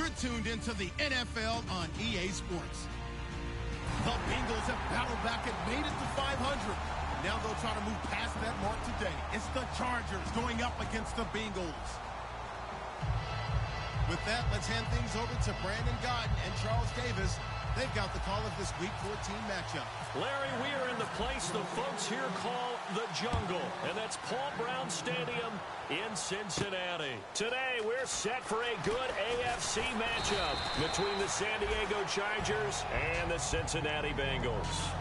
You're tuned into the NFL on EA Sports. The Bengals have battled back and made it to 500. Now they'll try to move past that mark today. It's the Chargers going up against the Bengals. With that, let's hand things over to Brandon Godden and Charles Davis. They've got the call of this Week 14 matchup. Larry, we are in the place the folks here call the Jungle, and that's Paul Brown Stadium in Cincinnati. Today, we're set for a good AFC matchup between the San Diego Chargers and the Cincinnati Bengals.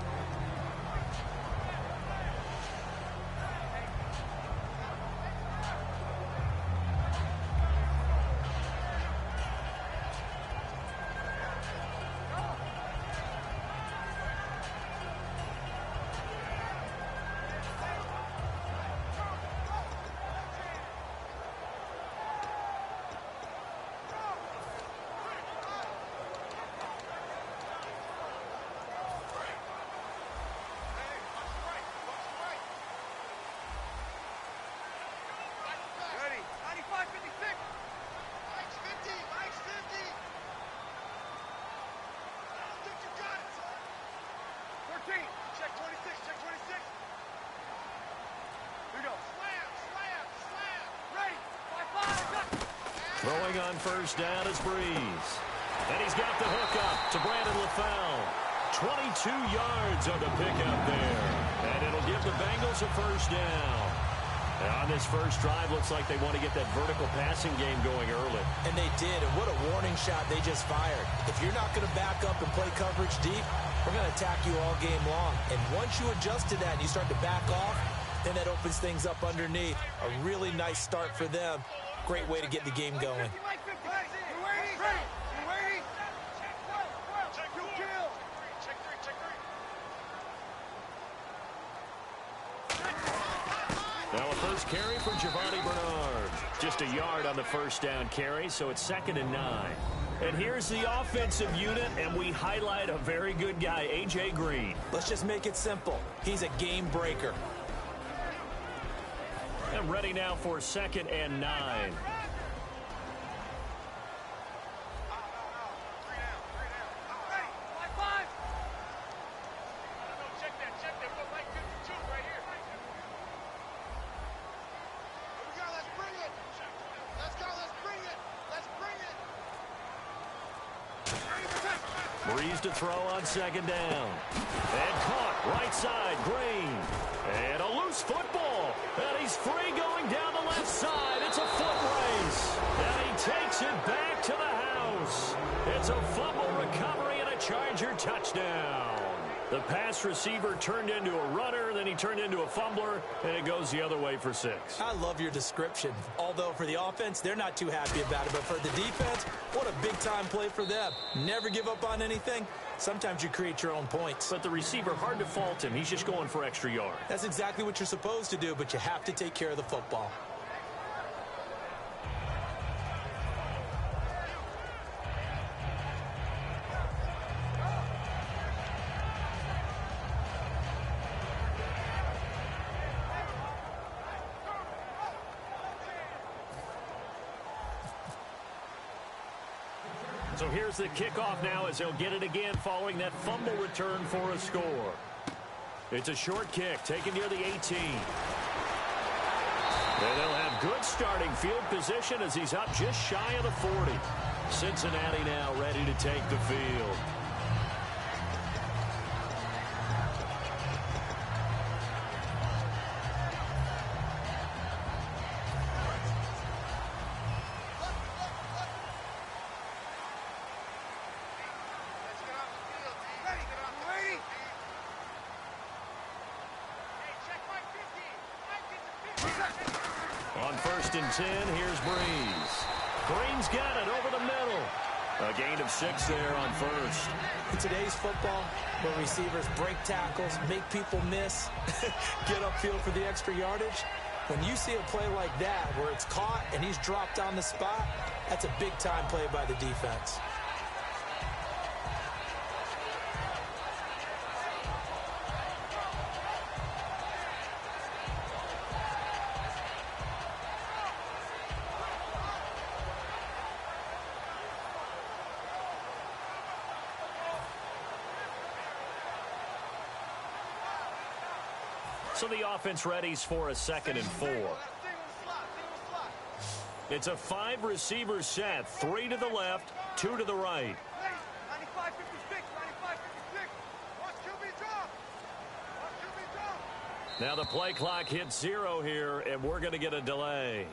Throwing on first down is Breeze. And he's got the hookup to Brandon LaFell. 22 yards on the pickup there. And it'll give the Bengals a first down. And on this first drive, looks like they want to get that vertical passing game going early. And they did, and what a warning shot they just fired. If you're not going to back up and play coverage deep, we're going to attack you all game long. And once you adjust to that and you start to back off, then that opens things up underneath. A really nice start for them. Great way to get the game going. Now a first carry for Giovanni Bernard. Just a yard on the first down carry, so it's 2nd and 9. And here's the offensive unit, and we highlight a very good guy, A.J. Green. Let's just make it simple. He's a game breaker. And ready now for 2nd and 9. Breeze to throw on 2nd down. And caught right side, Green. And a loose football. And he's free going down the left side. It's a foot race. And he takes it back to the house. It's a fumble recovery and a Charger touchdown. The pass receiver turned into a runner, then he turned into a fumbler, and it goes the other way for 6. I love your description. Although for the offense, they're not too happy about it. But for the defense, what a big-time play for them. Never give up on anything. Sometimes you create your own points. But the receiver, hard to fault him. He's just going for extra yards. That's exactly what you're supposed to do, but you have to take care of the football. So here's the kickoff now as they'll get it again following that fumble return for a score. It's a short kick taken near the 18. And they'll have good starting field position as he's up just shy of the 40. Cincinnati now ready to take the field. On 1st and 10, here's Breeze. Green's got it over the middle. A gain of 6 there on 1st. In today's football, where receivers break tackles, make people miss, get upfield for the extra yardage, when you see a play like that where it's caught and he's dropped on the spot, that's a big-time play by the defense. So the offense readies for a 2nd and 4. It's a 5-receiver set, 3 to the left, 2 to the right. Now the play clock hits 0 here, and we're going to get a delay.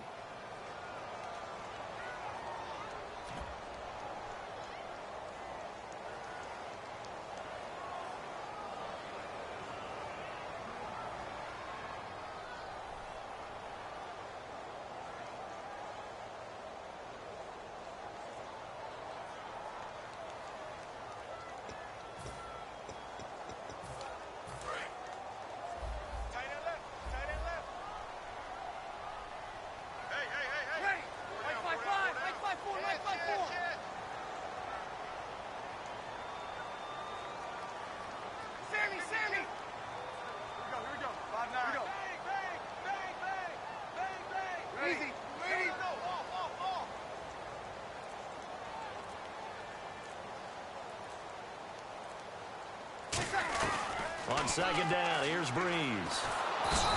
On 2nd down, here's Breeze.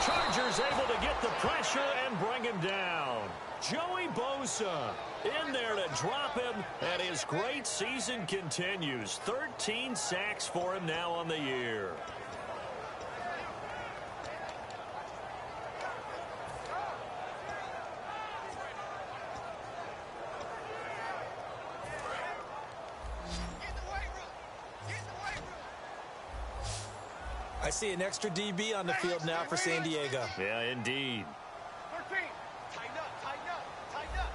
Chargers able to get the pressure and bring him down. Joey Bosa in there to drop him, and his great season continues. 13 sacks for him now on the year. I see an extra DB on the field now for San Diego. Yeah, indeed. 13. Tighten up, tighten up, tighten up.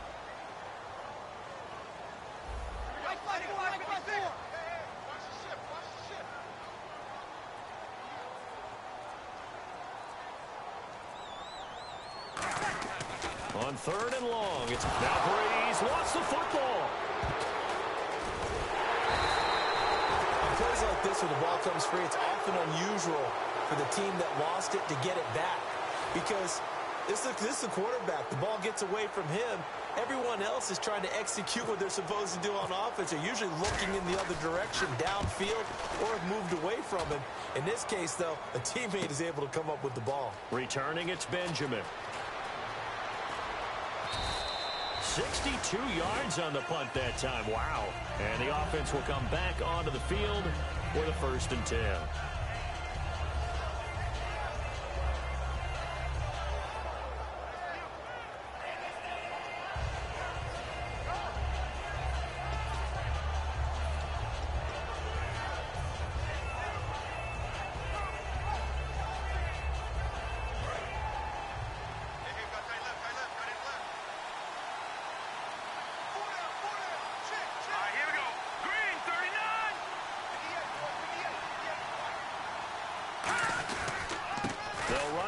Right foot, right foot. Hey, watch the shift, watch the shift. On 3rd and long, it's now Breeze lost the football. Plays like this where the ball comes free, it's often unusual for the team that lost it to get it back, because this is the quarterback. The ball gets away from him. Everyone else is trying to execute what they're supposed to do on offense. They're usually looking in the other direction, downfield, or have moved away from him. In this case, though, a teammate is able to come up with the ball. Returning, it's Benjamin. 62 yards on the punt that time. Wow. And the offense will come back onto the field for the 1st and 10.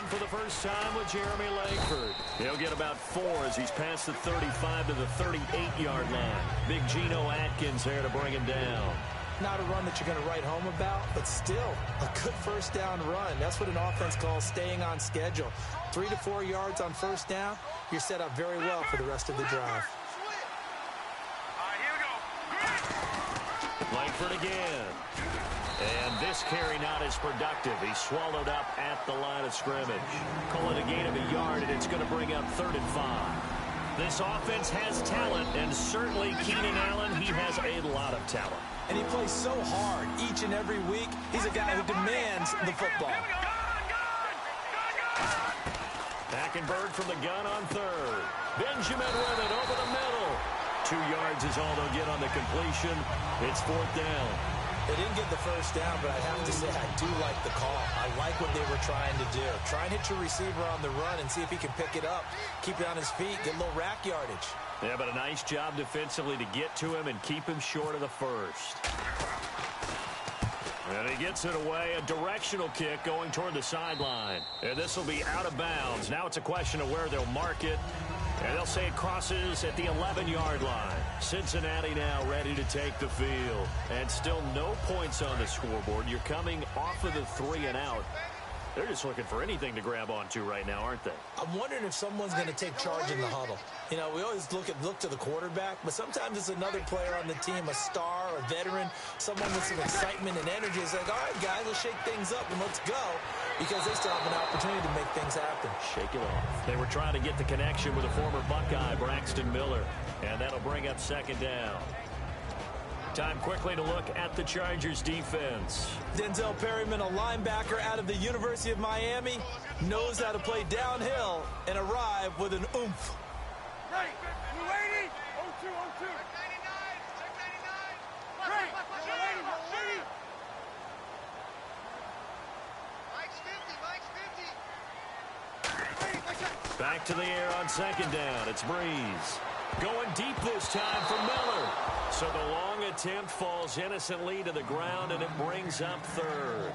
For the first time with Jeremy Langford. He'll get about 4 as he's past the 35 to the 38-yard line. Big Geno Atkins there to bring him down. Not a run that you're going to write home about, but still a good 1st down run. That's what an offense calls staying on schedule. 3 to 4 yards on 1st down, you're set up very well for the rest of the drive. Langford again. And this carry not as productive. He's swallowed up at the line of scrimmage. Call it a gain of a yard, and it's going to bring up 3rd and 5. This offense has talent, and certainly Keenan Allen, he has a lot of talent. And he plays so hard each and every week. He's a guy who demands the football. Hackenberg from the gun on 3rd. Benjamin with it over the middle. 2 yards is all they'll get on the completion. It's 4th down. They didn't get the 1st down, but I have to say I do like the call. I like what they were trying to do. Try and hit your receiver on the run and see if he can pick it up. Keep it on his feet, get a little rack yardage. Yeah, but a nice job defensively to get to him and keep him short of the 1st. And he gets it away, a directional kick going toward the sideline. And this will be out of bounds. Now it's a question of where they'll mark it. And they'll say it crosses at the 11-yard line. Cincinnati now ready to take the field. And still no points on the scoreboard. You're coming off of the 3 and out. They're just looking for anything to grab onto right now, aren't they? I'm wondering if someone's going to take charge in the huddle. You know, we always look to the quarterback, but sometimes it's another player on the team, a star, a veteran, someone with some excitement and energy. It's like, all right, guys, let's shake things up and let's go, because they still have an opportunity to make things happen. Shake it off. They were trying to get the connection with a former Buckeye, Braxton Miller, and that'll bring up second down. Time quickly to look at the Chargers defense. Denzel Perryman, a linebacker out of the University of Miami, knows how to play downhill and arrive with an oomph. Right. You waiting? 0-2, 0-2. Check 99. Right. You're waiting. Mike's 50. Back to the air on second down. It's Breeze. Going deep this time for Miller. So the long attempt falls innocently to the ground, and it brings up third.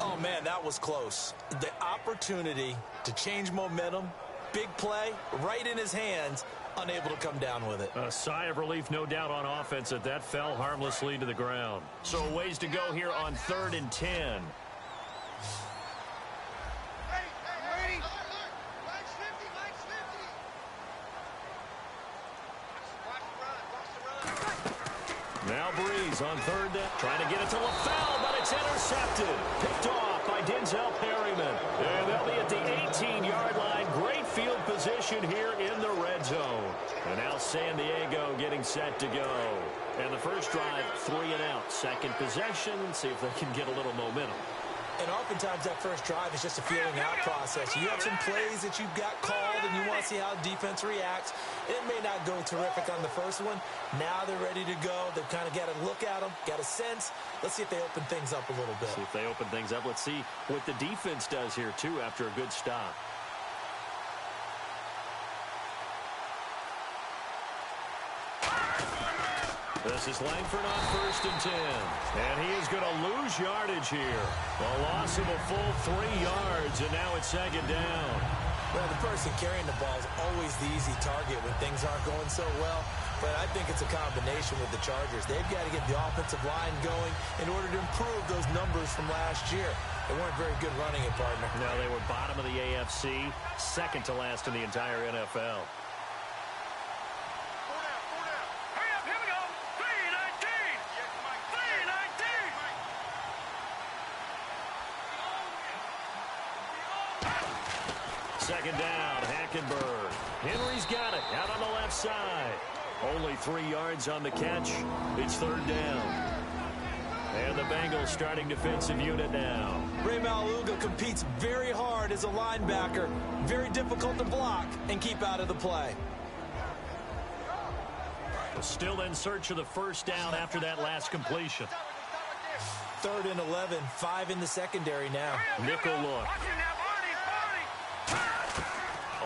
Oh, man, that was close. The opportunity to change momentum, big play, right in his hands, unable to come down with it. A sigh of relief, no doubt, on offense that fell harmlessly to the ground. So a ways to go here on 3rd and 10. Now Breeze on 3rd down, trying to get it to LaFell, but it's intercepted. Picked off by Denzel Perryman. And they'll be at the 18-yard line. Great field position here in the red zone. And now San Diego getting set to go. And the first drive, 3 and out. Second possession, see if they can get a little momentum. And oftentimes that first drive is just a feeling out process. You have some plays that you've got called and you want to see how the defense reacts. It may not go terrific on the first one. Now they're ready to go. They've kind of got to look at them, got a sense. Let's see if they open things up a little bit. See if they open things up. Let's see what the defense does here, too, after a good stop. This is Langford on 1st and 10. And he is going to lose yardage here. A loss of a full 3 yards, and now it's second down. Well, the person carrying the ball is always the easy target when things aren't going so well. But I think it's a combination with the Chargers. They've got to get the offensive line going in order to improve those numbers from last year. They weren't very good running it, partner. No, they were bottom of the AFC, second to last in the entire NFL. Second down, Hackenberg. Henry's got it out on the left side. Only 3 yards on the catch. It's 3rd down. And the Bengals starting defensive unit now. Ray Maluga competes very hard as a linebacker. Very difficult to block and keep out of the play. Still in search of the first down after that last completion. 3rd and 11, 5 in the secondary now. Nickel look.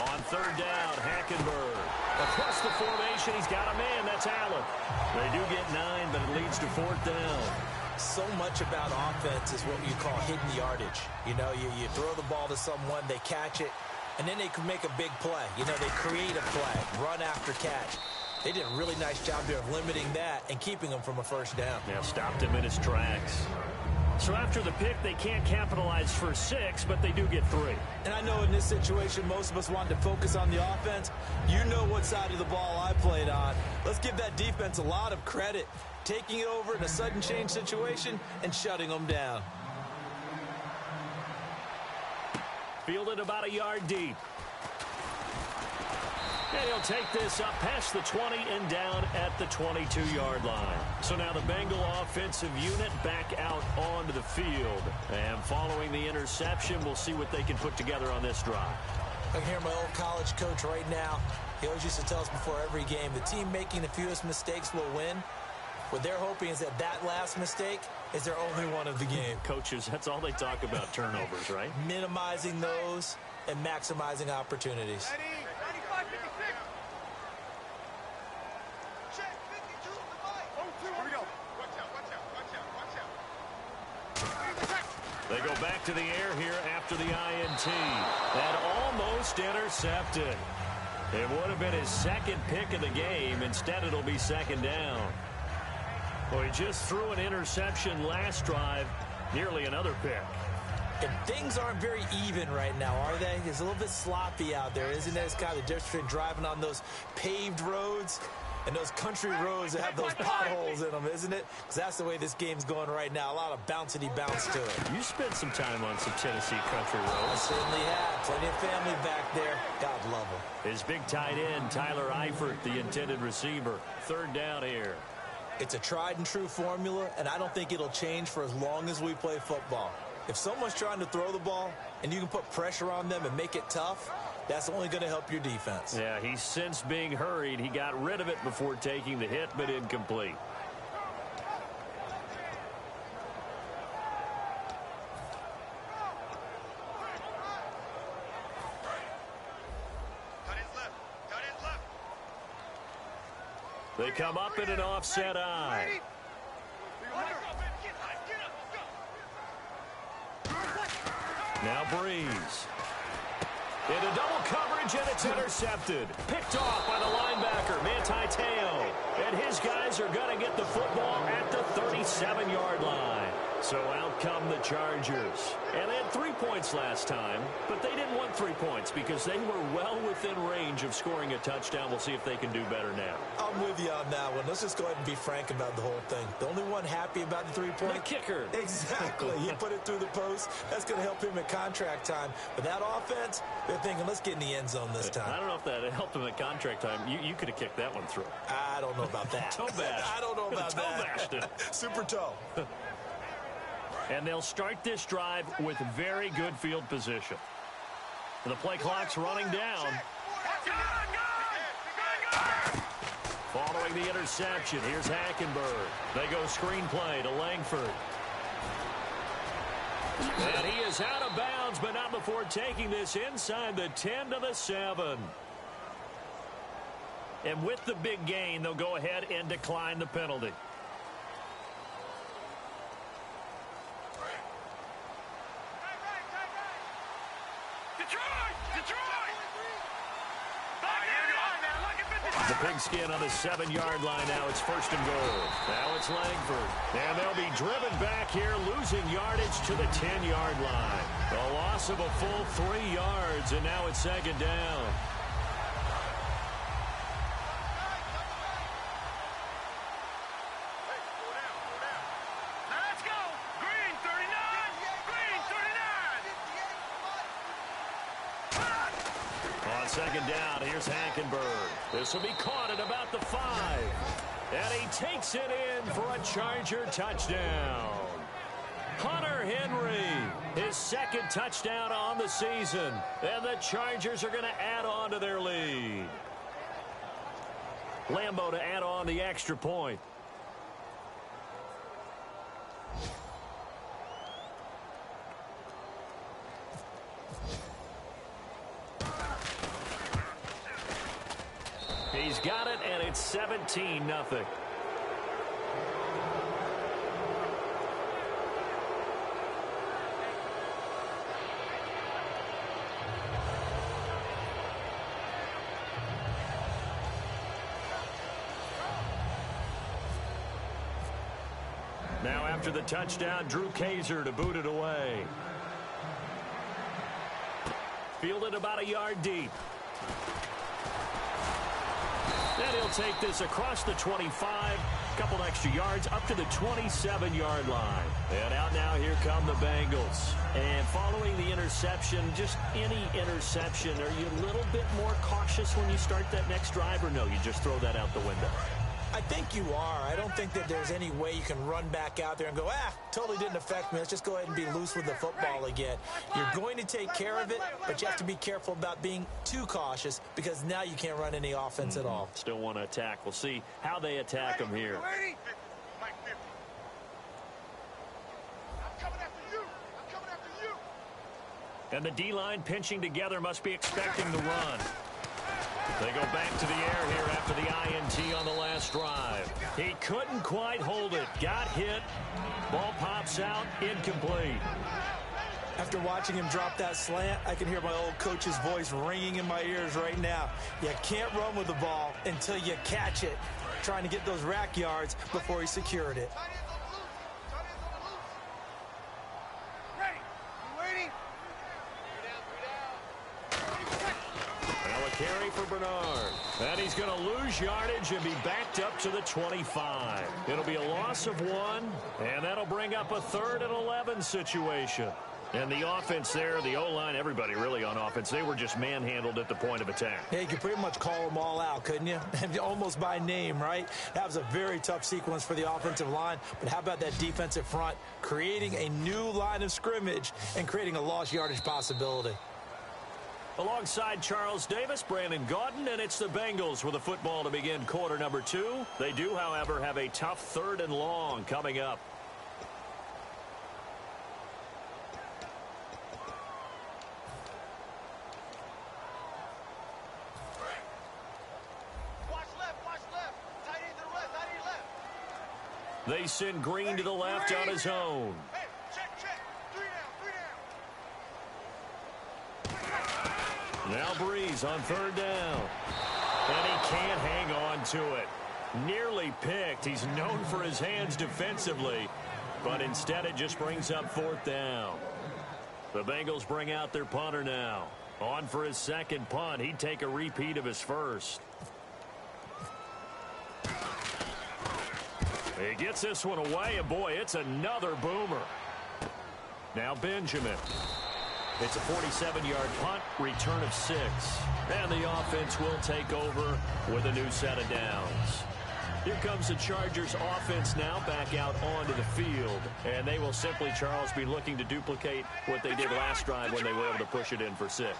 On 3rd down, Hackenberg. Across the formation, he's got a man. That's Allen. They do get 9, but it leads to 4th down. So much about offense is what you call hidden yardage. You know, you throw the ball to someone, they catch it, and then they can make a big play. You know, they create a play, run after catch. They did a really nice job there of limiting that and keeping him from a first down. Yeah, stopped him in his tracks. So after the pick, they can't capitalize for 6, but they do get 3. And I know in this situation, most of us wanted to focus on the offense. You know what side of the ball I played on. Let's give that defense a lot of credit, taking it over in a sudden change situation and shutting them down. Fielded about a yard deep. And he'll take this up past the 20 and down at the 22-yard line. So now the Bengal offensive unit back out onto the field. And following the interception, we'll see what they can put together on this drive. I can hear my old college coach right now. He always used to tell us before every game, the team making the fewest mistakes will win. What they're hoping is that that last mistake is their only one of the game. Coaches, that's all they talk about, turnovers, right? Minimizing those and maximizing opportunities. Ready? 95, 56. Check 52 on the mic. 0-2. Here we go. Watch out, watch out, watch out, watch out. They go back to the air here after the INT. And almost intercepted. It would have been his second pick of the game. Instead, it'll be second down. Well, he just threw an interception last drive. Nearly another pick. And things aren't very even right now, are they? It's a little bit sloppy out there, isn't it? It's kind of the difference between driving on those paved roads and those country roads that have those potholes in them, isn't it? Because that's the way this game's going right now. A lot of bouncy bounce to it. You spent some time on some Tennessee country I roads. certainly have. Plenty of family back there. God love them. His big tight end, Tyler Eifert, the intended receiver. Third down here. It's a tried and true formula, and I don't think it'll change for as long as we play football. If someone's trying to throw the ball and you can put pressure on them and make it tough, that's only going to help your defense. Yeah, he sensed being hurried. He got rid of it before taking the hit, but incomplete. They come up in an offset eye. Now Breeze. Into double coverage, and it's intercepted. Picked off by the linebacker, Manti Te'o. And his guys are going to get the football at the 37-yard line. So out come the Chargers. And they had 3 points last time, but they didn't want 3 points because they were well within range of scoring a touchdown. We'll see if they can do better now. I'm with you on that one. Let's just go ahead and be frank about the whole thing. The only one happy about the 3-point? The kicker. Exactly. He put it through the post. That's going to help him at contract time. But that offense, they're thinking, let's get in the end zone this time. I don't know if that helped him at contract time. You could have kicked that one through. I don't know about that. Toe bash. I don't know about toe that. bashed it. Super toe. And they'll start this drive with very good field position. The play clock's running down. Following the interception, here's Hackenberg. They go screenplay to Langford. And he is out of bounds, but not before taking this inside the 10 to the 7. And with the big gain, they'll go ahead and decline the penalty. The pigskin on the 7-yard line. Now it's 1st and goal. Now it's Langford. And they'll be driven back here, losing yardage to the 10-yard line. A loss of a full 3 yards, and now it's 2nd down. On 2nd down, here's Hackenberg. This will be caught at about the 5. And he takes it in for a Charger touchdown. Hunter Henry, his 2nd touchdown on the season. And the Chargers are going to add on to their lead. Lambo to add on the extra point. He's got it, and it's 17-0. Now after the touchdown, Drew Kaiser to boot it away. Fielded about a yard deep. And he'll take this across the 25, a couple extra yards, up to the 27-yard line. And out now, here come the Bengals. And following the interception, just any interception, are you a little bit more cautious when you start that next drive, or no, you just throw that out the window? I think you are. I don't think that there's any way you can run back out there and go, totally didn't affect me. Let's just go ahead and be loose with the football again. You're going to take care of it, but you have to be careful about being too cautious because now you can't run any offense at all. Still want to attack. We'll see how they attack them here. And the D-line pinching together must be expecting the run. They go back to the air here after the INT on the last drive. He couldn't quite hold it. Got hit. Ball pops out. Incomplete. After watching him drop that slant, I can hear my old coach's voice ringing in my ears right now. You can't run with the ball until you catch it. Trying to get those rack yards before he secured it. Ready. carry for Bernard. And he's going to lose yardage and be backed up to the 25. It'll be a loss of 1, and that'll bring up a 3rd and 11 situation. And the offense there, the O-line, everybody really on offense, they were just manhandled at the point of attack. Yeah, you could pretty much call them all out, couldn't you? Almost by name, right? That was a very tough sequence for the offensive line. But how about that defensive front creating a new line of scrimmage and creating a lost yardage possibility? Alongside Charles Davis, Brandon Gaudin, and it's the Bengals with the football to begin quarter number 2. They do, however, have a tough 3rd and long coming up. They send Green to the left on his own. Hey, check. 3 down. Now Breeze on 3rd down. And he can't hang on to it. Nearly picked. He's known for his hands defensively. But instead it just brings up 4th down. The Bengals bring out their punter now. On for his 2nd punt. He'd take a repeat of his 1st. He gets this one away, and boy, it's another boomer. Now Benjamin. It's a 47-yard punt, return of 6. And the offense will take over with a new set of downs. Here comes the Chargers offense now back out onto the field. And they will simply, Charles, be looking to duplicate what they did last drive when they were able to push it in for 6.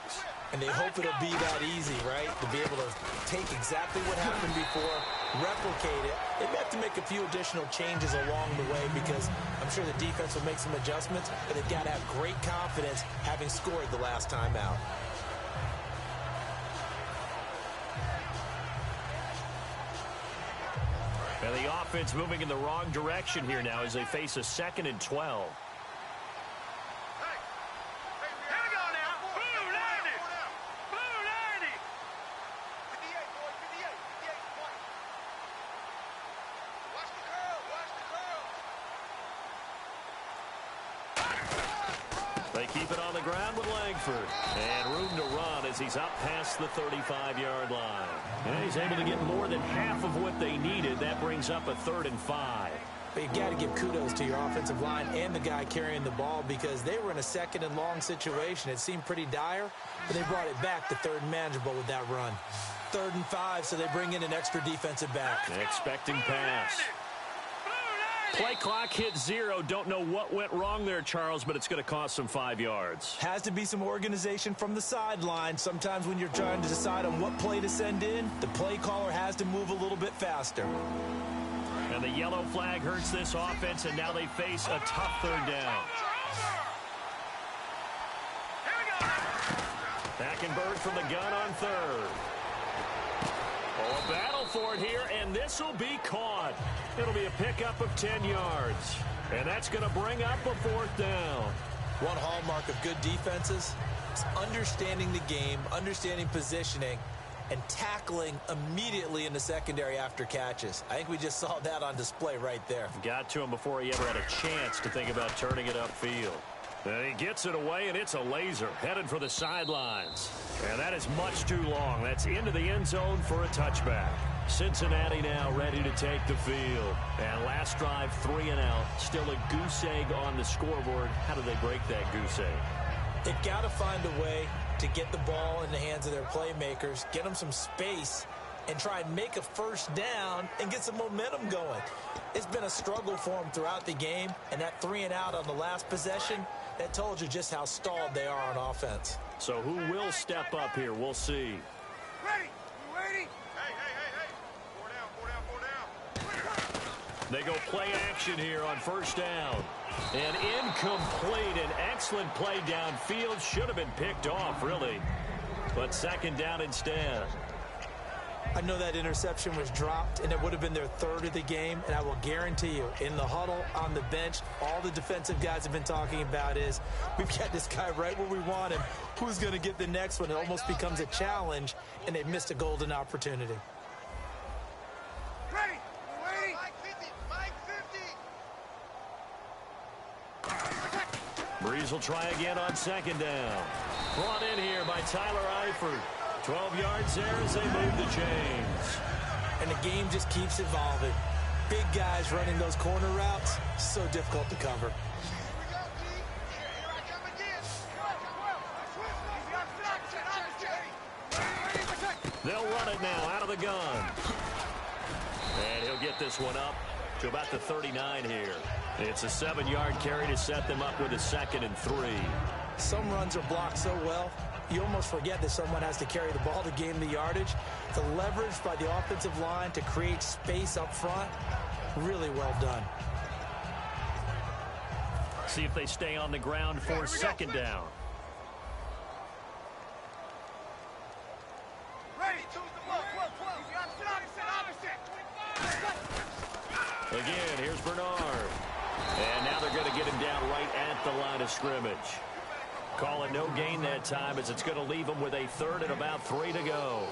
And they hope it'll be that easy, right? To be able to take exactly what happened before, replicate it. They may have to make a few additional changes along the way because I'm sure the defense will make some adjustments, but they've got to have great confidence having scored the last time out. And the offense moving in the wrong direction here now as they face a 2nd and 12. They keep it on the ground with Langford. And room to run as he's up past the 35-yard line. And he's able to get more than half of what they needed. That brings up a 3rd and 5. But you've got to give kudos to your offensive line and the guy carrying the ball because they were in a 2nd and long situation. It seemed pretty dire, but they brought it back to 3rd and manageable with that run. 3rd and 5, so they bring in an extra defensive back. Expecting pass. Play clock hit 0. Don't know what went wrong there, Charles, but it's going to cost them 5 yards. Has to be some organization from the sideline. Sometimes when you're trying to decide on what play to send in, the play caller has to move a little bit faster. And the yellow flag hurts this offense, and now they face a tough 3rd down. Hackenberg from the gun on 3rd. Oh, a battle for it here, and this will be caught. It'll be a pickup of 10 yards. And that's going to bring up a 4th down. One hallmark of good defenses is understanding the game, understanding positioning, and tackling immediately in the secondary after catches. I think we just saw that on display right there. Got to him before he ever had a chance to think about turning it upfield. And he gets it away, and it's a laser headed for the sidelines. And that is much too long. That's into the end zone for a touchback. Cincinnati now ready to take the field. And last drive, 3 and out. Still a goose egg on the scoreboard. How do they break that goose egg? They've got to find a way to get the ball in the hands of their playmakers, get them some space, and try and make a 1st down and get some momentum going. It's been a struggle for them throughout the game, and that 3 and out on the last possession, that told you just how stalled they are on offense. So who will step up here? We'll see. Ready? You ready? Hey. 4 down. They go play action here on 1st down. And incomplete. An excellent play downfield. Should have been picked off, really. But 2nd down instead. I know that interception was dropped, and it would have been their 3rd of the game, and I will guarantee you, in the huddle, on the bench, all the defensive guys have been talking about is, we've got this guy right where we want him. Who's going to get the next one? It almost becomes a challenge, and they've missed a golden opportunity. Ready? Ready? Mike 50. Breeze will try again on 2nd down. Brought in here by Tyler Eifert. 12 yards there as they move the chains. And the game just keeps evolving. Big guys running those corner routes, so difficult to cover. They'll run it now out of the gun. And he'll get this one up to about the 39 here. It's a 7-yard carry to set them up with a 2nd and 3. Some runs are blocked so well, you almost forget that someone has to carry the ball to gain the yardage. The leverage by the offensive line to create space up front, really well done. See if they stay on the ground for 2nd down. Again, here's Bernard. And now they're going to get him down right at the line of scrimmage. Call it no gain that time as it's going to leave him with a 3rd and about 3 to go.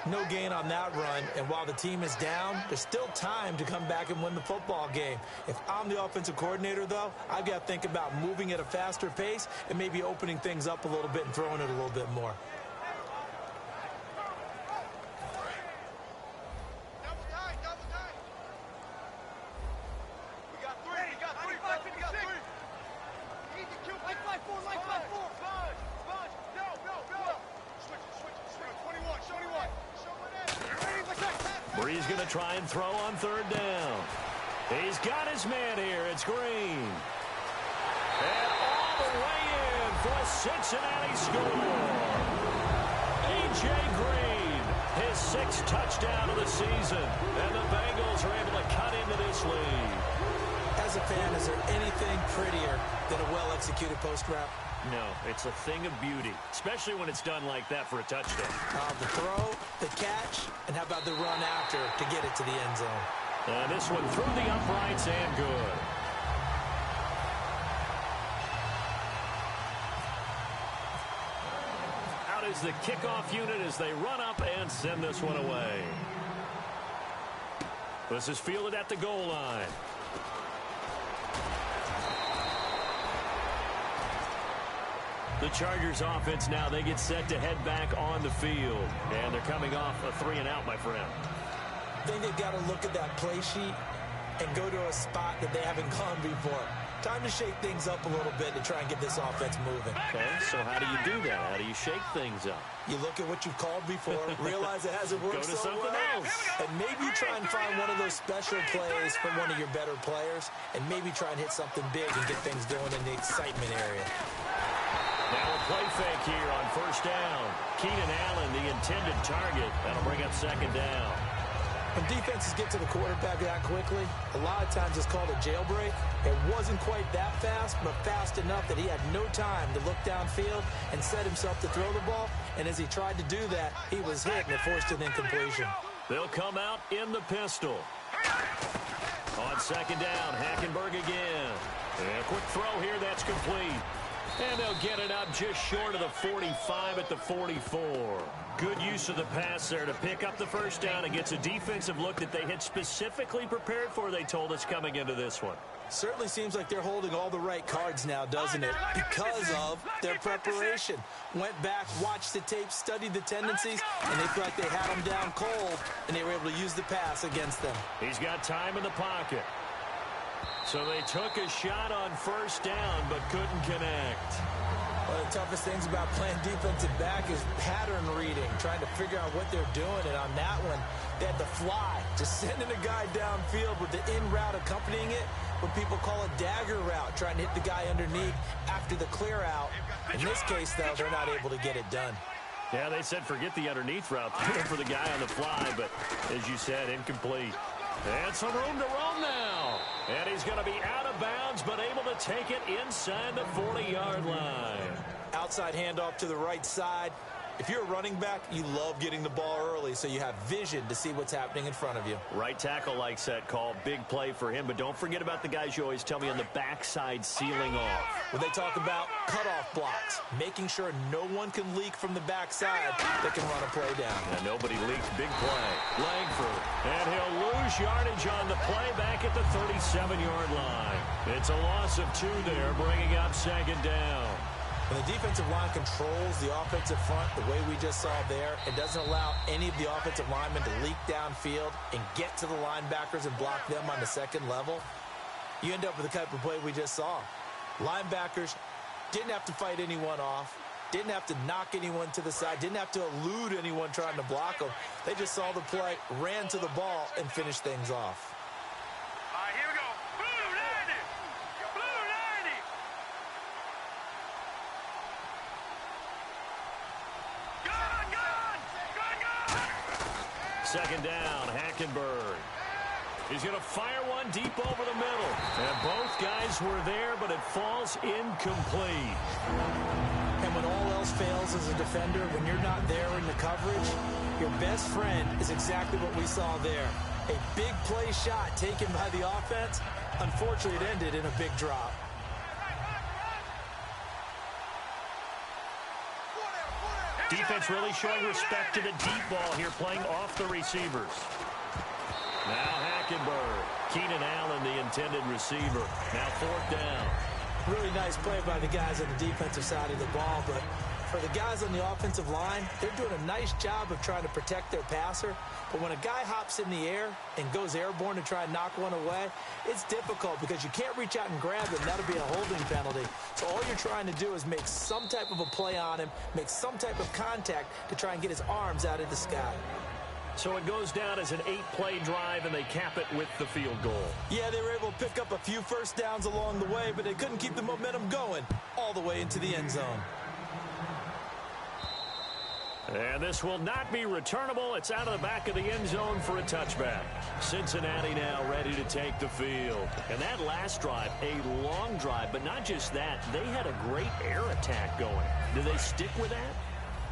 No gain on that run, and while the team is down, there's still time to come back and win the football game. If I'm the offensive coordinator, though, I've got to think about moving at a faster pace and maybe opening things up a little bit and throwing it a little bit more. Bree's going to try and throw on 3rd down. He's got his man here. It's Green. And all the way in for a Cincinnati score. A.J. Green, his 6th touchdown of the season. And the Bengals are able to cut into this lead. As a fan, is there anything prettier than a well-executed post route? No, it's a thing of beauty, especially when it's done like that for a touchdown. The throw, the catch, and how about the run after to get it to the end zone? And this one through the uprights and good. Out is the kickoff unit as they run up and send this one away. This is fielded at the goal line. The Chargers offense now, they get set to head back on the field. And they're coming off a 3-and-out, my friend. I think they've got to look at that play sheet and go to a spot that they haven't gone before. Time to shake things up a little bit to try and get this offense moving. Okay, so how do you do that? How do you shake things up? You look at what you've called before, realize it hasn't worked Go to so something well, else. and maybe you try and find one of those special plays from one of your better players, and maybe try and hit something big and get things going in the excitement area. Now a play fake here on 1st down. Keenan Allen, the intended target. That'll bring up 2nd down. When defenses get to the quarterback that quickly, a lot of times it's called a jailbreak. It wasn't quite that fast, but fast enough that he had no time to look downfield and set himself to throw the ball. And as he tried to do that, he was hit and it forced an incompletion. They'll come out in the pistol. On 2nd down, Hackenberg again. And a quick throw here, that's complete. And they'll get it up just short of the 45 at the 44. Good use of the pass there to pick up the 1st down. It gets a defensive look that they had specifically prepared for, they told us, coming into this one. Certainly seems like they're holding all the right cards now, doesn't it? Because of their preparation. Went back, watched the tape, studied the tendencies, and they feel like they had them down cold, and they were able to use the pass against them. He's got time in the pocket. So they took a shot on 1st down, but couldn't connect. One of the toughest things about playing defensive back is pattern reading, trying to figure out what they're doing. And on that one, they had the fly, just sending a guy downfield with the in route accompanying it, what people call a dagger route, trying to hit the guy underneath after the clear out. In this case, though, they're not able to get it done. Yeah, they said forget the underneath route for the guy on the fly, but as you said, incomplete. And some room to roam now. And he's going to be out of bounds, but able to take it inside the 40-yard line. Outside handoff to the right side. If you're a running back, you love getting the ball early so you have vision to see what's happening in front of you. Right tackle likes that call. Big play for him, but don't forget about the guys you always tell me on the backside sealing off. When they talk about cutoff blocks, making sure no one can leak from the backside that can run a play down. And nobody leaks. Big play. Langford. And he'll lose yardage on the play back at the 37-yard line. It's a loss of 2 there, bringing up 2nd down. When the defensive line controls the offensive front the way we just saw there, it doesn't allow any of the offensive linemen to leak downfield and get to the linebackers and block them on the second level. You end up with the type of play we just saw. Linebackers didn't have to fight anyone off, didn't have to knock anyone to the side, didn't have to elude anyone trying to block them. They just saw the play, ran to the ball, and finished things off. All right, here we go. Blue 90. Blue 90. Gun. Second down, Hackenberg. He's going to fire one deep over the middle. And both guys were there, but it falls incomplete. And when all else fails as a defender, when you're not there in the coverage, your best friend is exactly what we saw there. A big play shot taken by the offense. Unfortunately, it ended in a big drop. Defense really showing respect to the deep ball here, playing off the receivers. Now Hackenberg. Keenan Allen, the intended receiver. Now fourth down. Really nice play by the guys on the defensive side of the ball, but for the guys on the offensive line, they're doing a nice job of trying to protect their passer. But when a guy hops in the air and goes airborne to try and knock one away, it's difficult because you can't reach out and grab him. That'll be a holding penalty. So all you're trying to do is make some type of a play on him, make some type of contact to try and get his arms out of the sky. So it goes down as an 8-play drive, and they cap it with the field goal. Yeah, they were able to pick up a few first downs along the way, but they couldn't keep the momentum going all the way into the end zone. And this will not be returnable. It's out of the back of the end zone for a touchback. Cincinnati now ready to take the field. And that last drive, a long drive, but not just that. They had a great air attack going. Do they stick with that?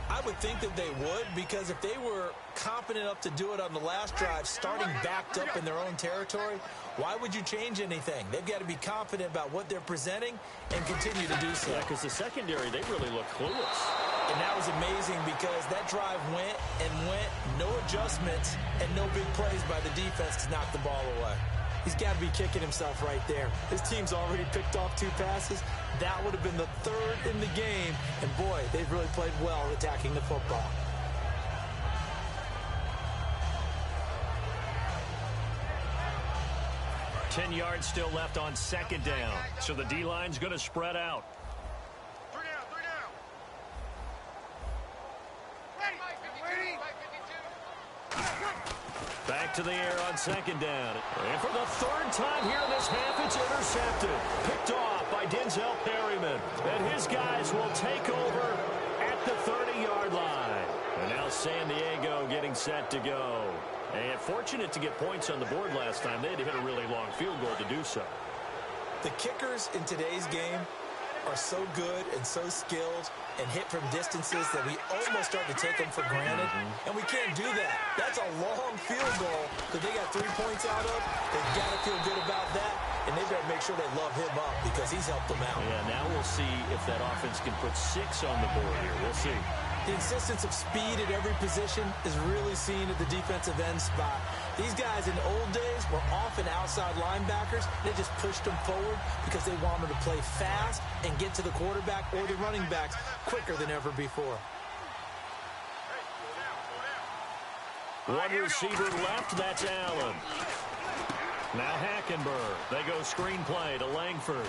I would think that they would, because if they were confident enough to do it on the last drive, starting backed up in their own territory, why would you change anything? They've got to be confident about what they're presenting and continue to do so. Yeah, because the secondary, they really look clueless. And that was amazing because that drive went and went, no adjustments, and no big plays by the defense to knock the ball away. He's got to be kicking himself right there. His team's already picked off 2 passes. That would have been the 3rd in the game. And, boy, they've really played well attacking the football. Ten yards still left on second down. So the D-line's going to spread out. 3 down, 3 down. Back to the air on second down. And for the 3rd time here in this half, it's intercepted. Picked off by Denzel Perryman. And his guys will take over at the 30-yard line. And now San Diego getting set to go. And fortunate to get points on the board last time. They had to hit a really long field goal to do so. The kickers in today's game are so good and so skilled and hit from distances that we almost start to take them for granted. And we can't do that. That's a long field goal that they got 3 points out of. They've got to feel good about that, and they better make sure they love him up because he's helped them out. Yeah, now we'll see if that offense can put 6 on the board here. We'll see. The insistence of speed at every position is really seen at the defensive end spot. These guys in the old days were often outside linebackers. They just pushed them forward because they wanted to play fast and get to the quarterback or the running backs quicker than ever before. One receiver left, that's Allen. Now Hackenberg. They go screen play to Langford.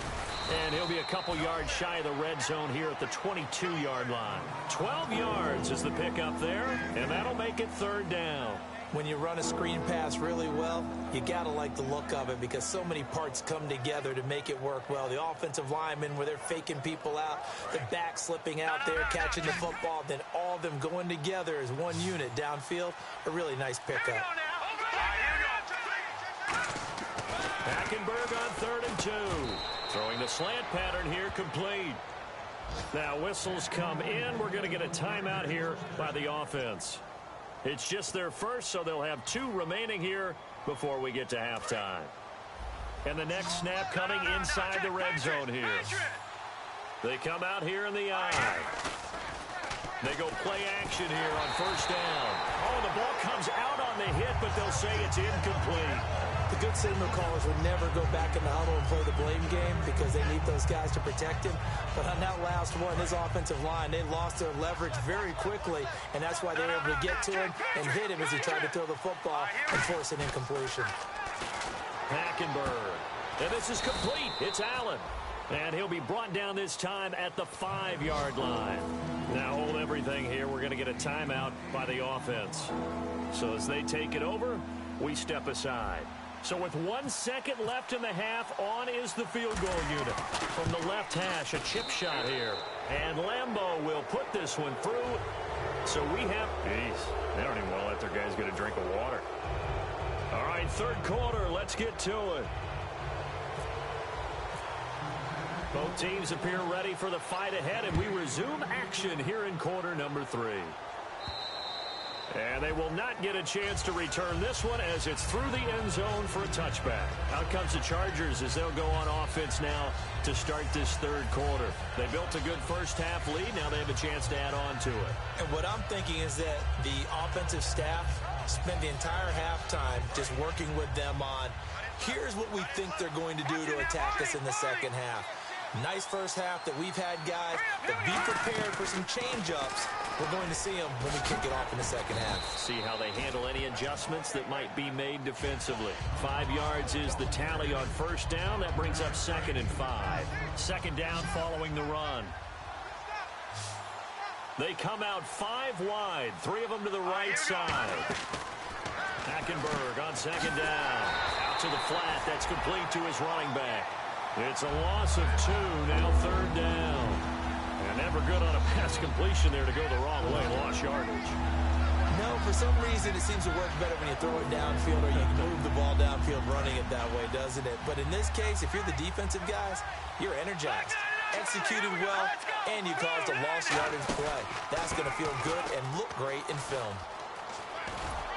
And he'll be a couple yards shy of the red zone here at the 22-yard line. 12 yards is the pickup there, and that'll make it 3rd down. When you run a screen pass really well, you got to like the look of it because so many parts come together to make it work well. The offensive linemen, where they're faking people out, the back slipping out there, catching the football, then all of them going together as one unit downfield. A really nice pickup. Hackenberg on 3rd and 2. Throwing the slant pattern here, complete. Now whistles come in. We're going to get a timeout here by the offense. It's just their first, so they'll have 2 remaining here before we get to halftime. And the next snap coming inside the red zone here. They come out here in the eye. They go play action here on 1st down. Oh, the ball comes out on the hit, but they'll say it's incomplete. The good signal callers would never go back in the huddle and play the blame game because they need those guys to protect him. But on that last one, his offensive line, they lost their leverage very quickly, and that's why they were able to get to him and hit him as he tried to throw the football and force an incompletion. Hackenberg. And this is complete. It's Allen. And he'll be brought down this time at the 5-yard line. Now hold everything here. We're going to get a timeout by the offense. So as they take it over, we step aside. So with 1 second left in the half, on is the field goal unit. From the left hash, a chip shot here. And Lambeau will put this one through. So we have... Jeez, they don't even want to let their guys get a drink of water. All right, third quarter, let's get to it. Both teams appear ready for the fight ahead, and we resume action here in quarter number 3. And they will not get a chance to return this one as it's through the end zone for a touchback. Out comes the Chargers as they'll go on offense now to start this third quarter. They built a good first-half lead. Now they have a chance to add on to it. And what I'm thinking is that the offensive staff spend the entire halftime just working with them on, here's what we think they're going to do to attack us in the second half. Nice first half that we've had, guys, but be prepared for some change-ups. We're going to see them when we kick it off in the second half. See how they handle any adjustments that might be made defensively. 5 yards is the tally on first down. That brings up 2nd and 5. Second down following the run. They come out 5 wide, 3 of them to the right side. Hackenberg on second down. Out to the flat. That's complete to his running back. It's a loss of 2, now third down. And never good on a pass completion there to go the wrong way, lost yardage. No, for some reason it seems to work better when you throw it downfield or you move the ball downfield running it that way, doesn't it? But in this case, if you're the defensive guys, you're energized, executed well, and you caused a lost yardage play. That's going to feel good and look great in film.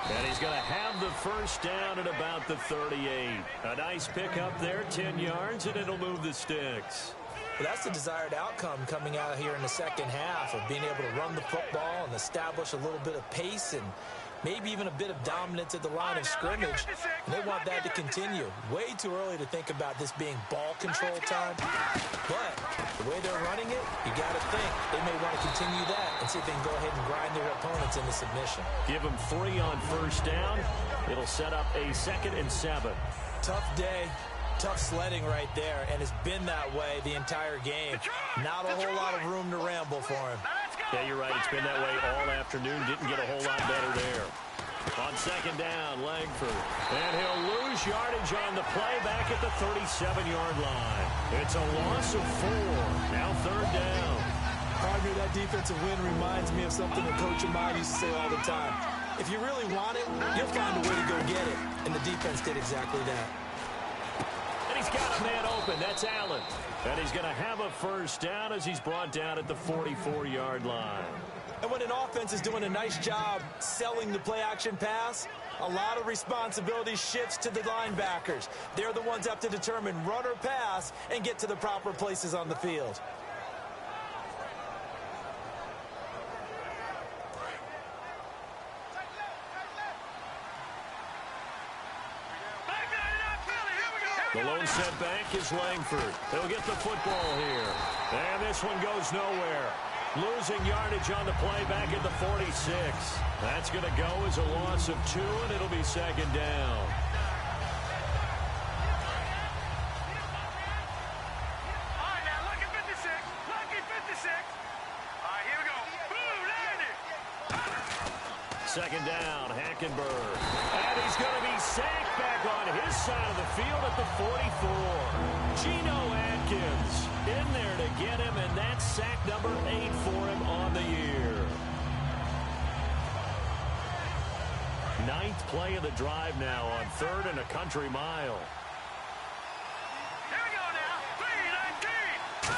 And he's going to have the first down at about the 38. A nice pickup there, 10 yards, and it'll move the sticks. Well, that's the desired outcome coming out here in the second half of being able to run the football and establish a little bit of pace and maybe even a bit of dominance at the line of scrimmage. And they want that to continue. Way too early to think about this being ball control time. But the way they're running it, you got to think they may want to continue that and see if they can go ahead and grind their opponents into submission. Give them 3 on first down. It'll set up a 2nd and 7. Tough day. Tough sledding right there, and it's been that way the entire game. Not a whole lot of room to ramble for him. Yeah, you're right. It's been that way all afternoon. Didn't get a whole lot better there. On second down, Langford. And he'll lose yardage on the play back at the 37-yard line. It's a loss of 4. Now third down. Partner, that defensive win reminds me of something that Coach Ahmad used to say all the time. If you really want it, you'll find a way to go get it. And the defense did exactly that. He's got a man open. That's Allen. And he's going to have a first down as he's brought down at the 44-yard line. And when an offense is doing a nice job selling the play-action pass, a lot of responsibility shifts to the linebackers. They're the ones that have to determine run or pass and get to the proper places on the field. The lone setback is Langford. He'll get the football here. And this one goes nowhere. Losing yardage on the play back at the 46. That's going to go as a loss of 2, and it'll be second down. All right, now look at 56. Look at 56. All right, here we go. Boom, landed. Second down, Hackenberg. And he's going to be sacked back on his side of the field at the 44. Geno Atkins in there to get him, and that's sack number 8 for him on the year. 9th play of the drive now on 3rd and a country mile. Here we go now. 3-19.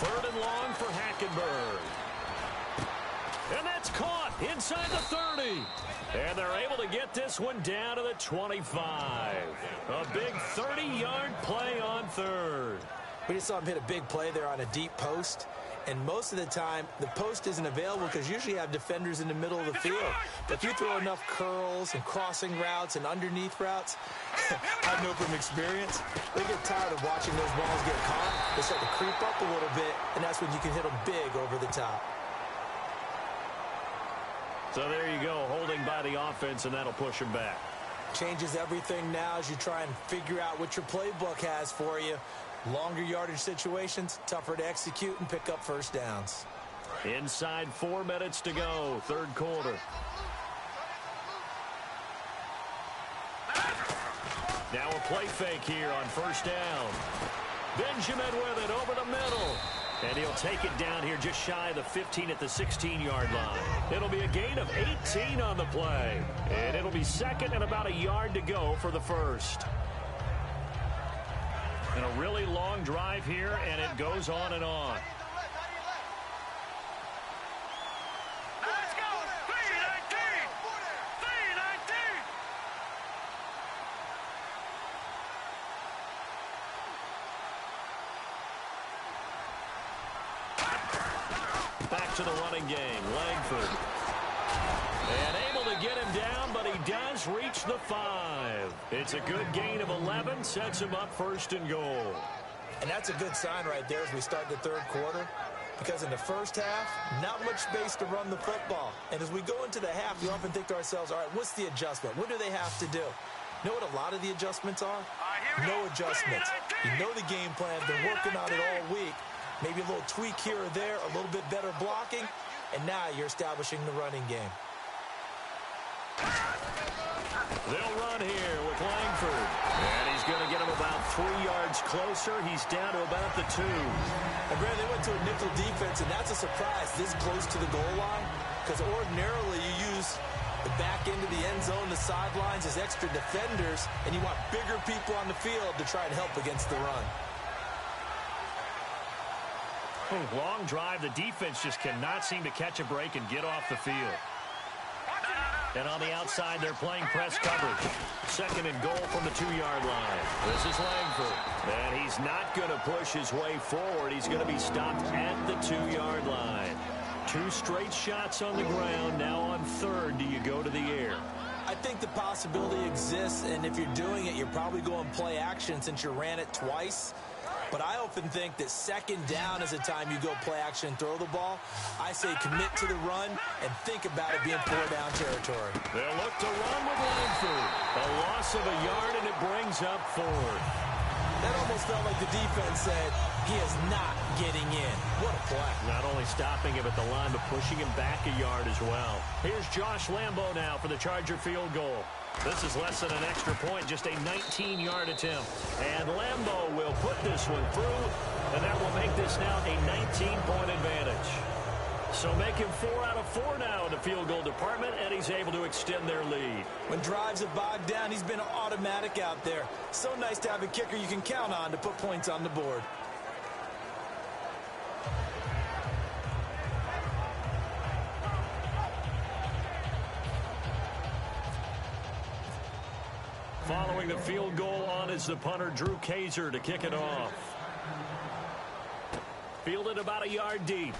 3rd and long for Hackenberg. And that's caught inside the 30. And they're able to get this one down to the 25. A big 30-yard play on 3rd. We just saw him hit a big play there on a deep post. And most of the time, the post isn't available because usually you have defenders in the middle of the field. But if you throw enough curls and crossing routes and underneath routes, I know from experience, they get tired of watching those balls get caught. They start to creep up a little bit, and that's when you can hit them big over the top. So there you go, holding by the offense, and that'll push them back. Changes everything now as you try and figure out what your playbook has for you. Longer yardage situations, tougher to execute and pick up first downs. Inside 4 minutes to go, third quarter. Now a play fake here on first down. Benjamin with it over the middle. And he'll take it down here just shy of the 15 at the 16-yard line. It'll be a gain of 18 on the play. And it'll be second and about a yard to go for the first. And a really long drive here, and it goes on and on. Let's go! 319! 319! Back to the running game, Langford. And able to get him down, but he does reach the 5. It's a good gain of 11, sets him up first and goal. And that's a good sign right there as we start the third quarter, because in the first half, not much space to run the football. And as we go into the half, we often think to ourselves, all right, what's the adjustment? What do they have to do? You know what a lot of the adjustments are? No adjustments. You know the game plan, been working on it all week. Maybe a little tweak here or there, a little bit better blocking, and now you're establishing the running game. They'll run here with Langford. And he's going to get him about 3 yards closer. He's down to about the 2. And Brad, they went to a nickel defense, and that's a surprise this close to the goal line, because ordinarily you use the back end of the end zone, the sidelines as extra defenders, and you want bigger people on the field to try and help against the run. Long drive. The defense just cannot seem to catch a break and get off the field. And on the outside, they're playing press coverage. Second and goal from the 2-yard line. This is Langford. And he's not going to push his way forward. He's going to be stopped at the 2-yard line. 2 straight shots on the ground. Now on third, do you go to the air? I think the possibility exists, and if you're doing it, you're probably going play action since you ran it twice. But I often think that second down is the time you go play action and throw the ball. I say commit to the run and think about it being 4-down territory. They'll look to run with Langford. A loss of a yard, and it brings up 4. That almost felt like the defense said, he is not getting in. What a play. Not only stopping him at the line, but pushing him back a yard as well. Here's Josh Lambo now for the Charger field goal. This is less than an extra point, just a 19-yard attempt. And Lambo will put this one through, and that will make this now a 19-point advantage. So making 4 out of 4 now in the field goal department, and he's able to extend their lead. When drives are bogged down, he's been automatic out there. So nice to have a kicker you can count on to put points on the board. Following the field goal on is the punter, Drew Kaiser, to kick it off. Fielded about a yard deep.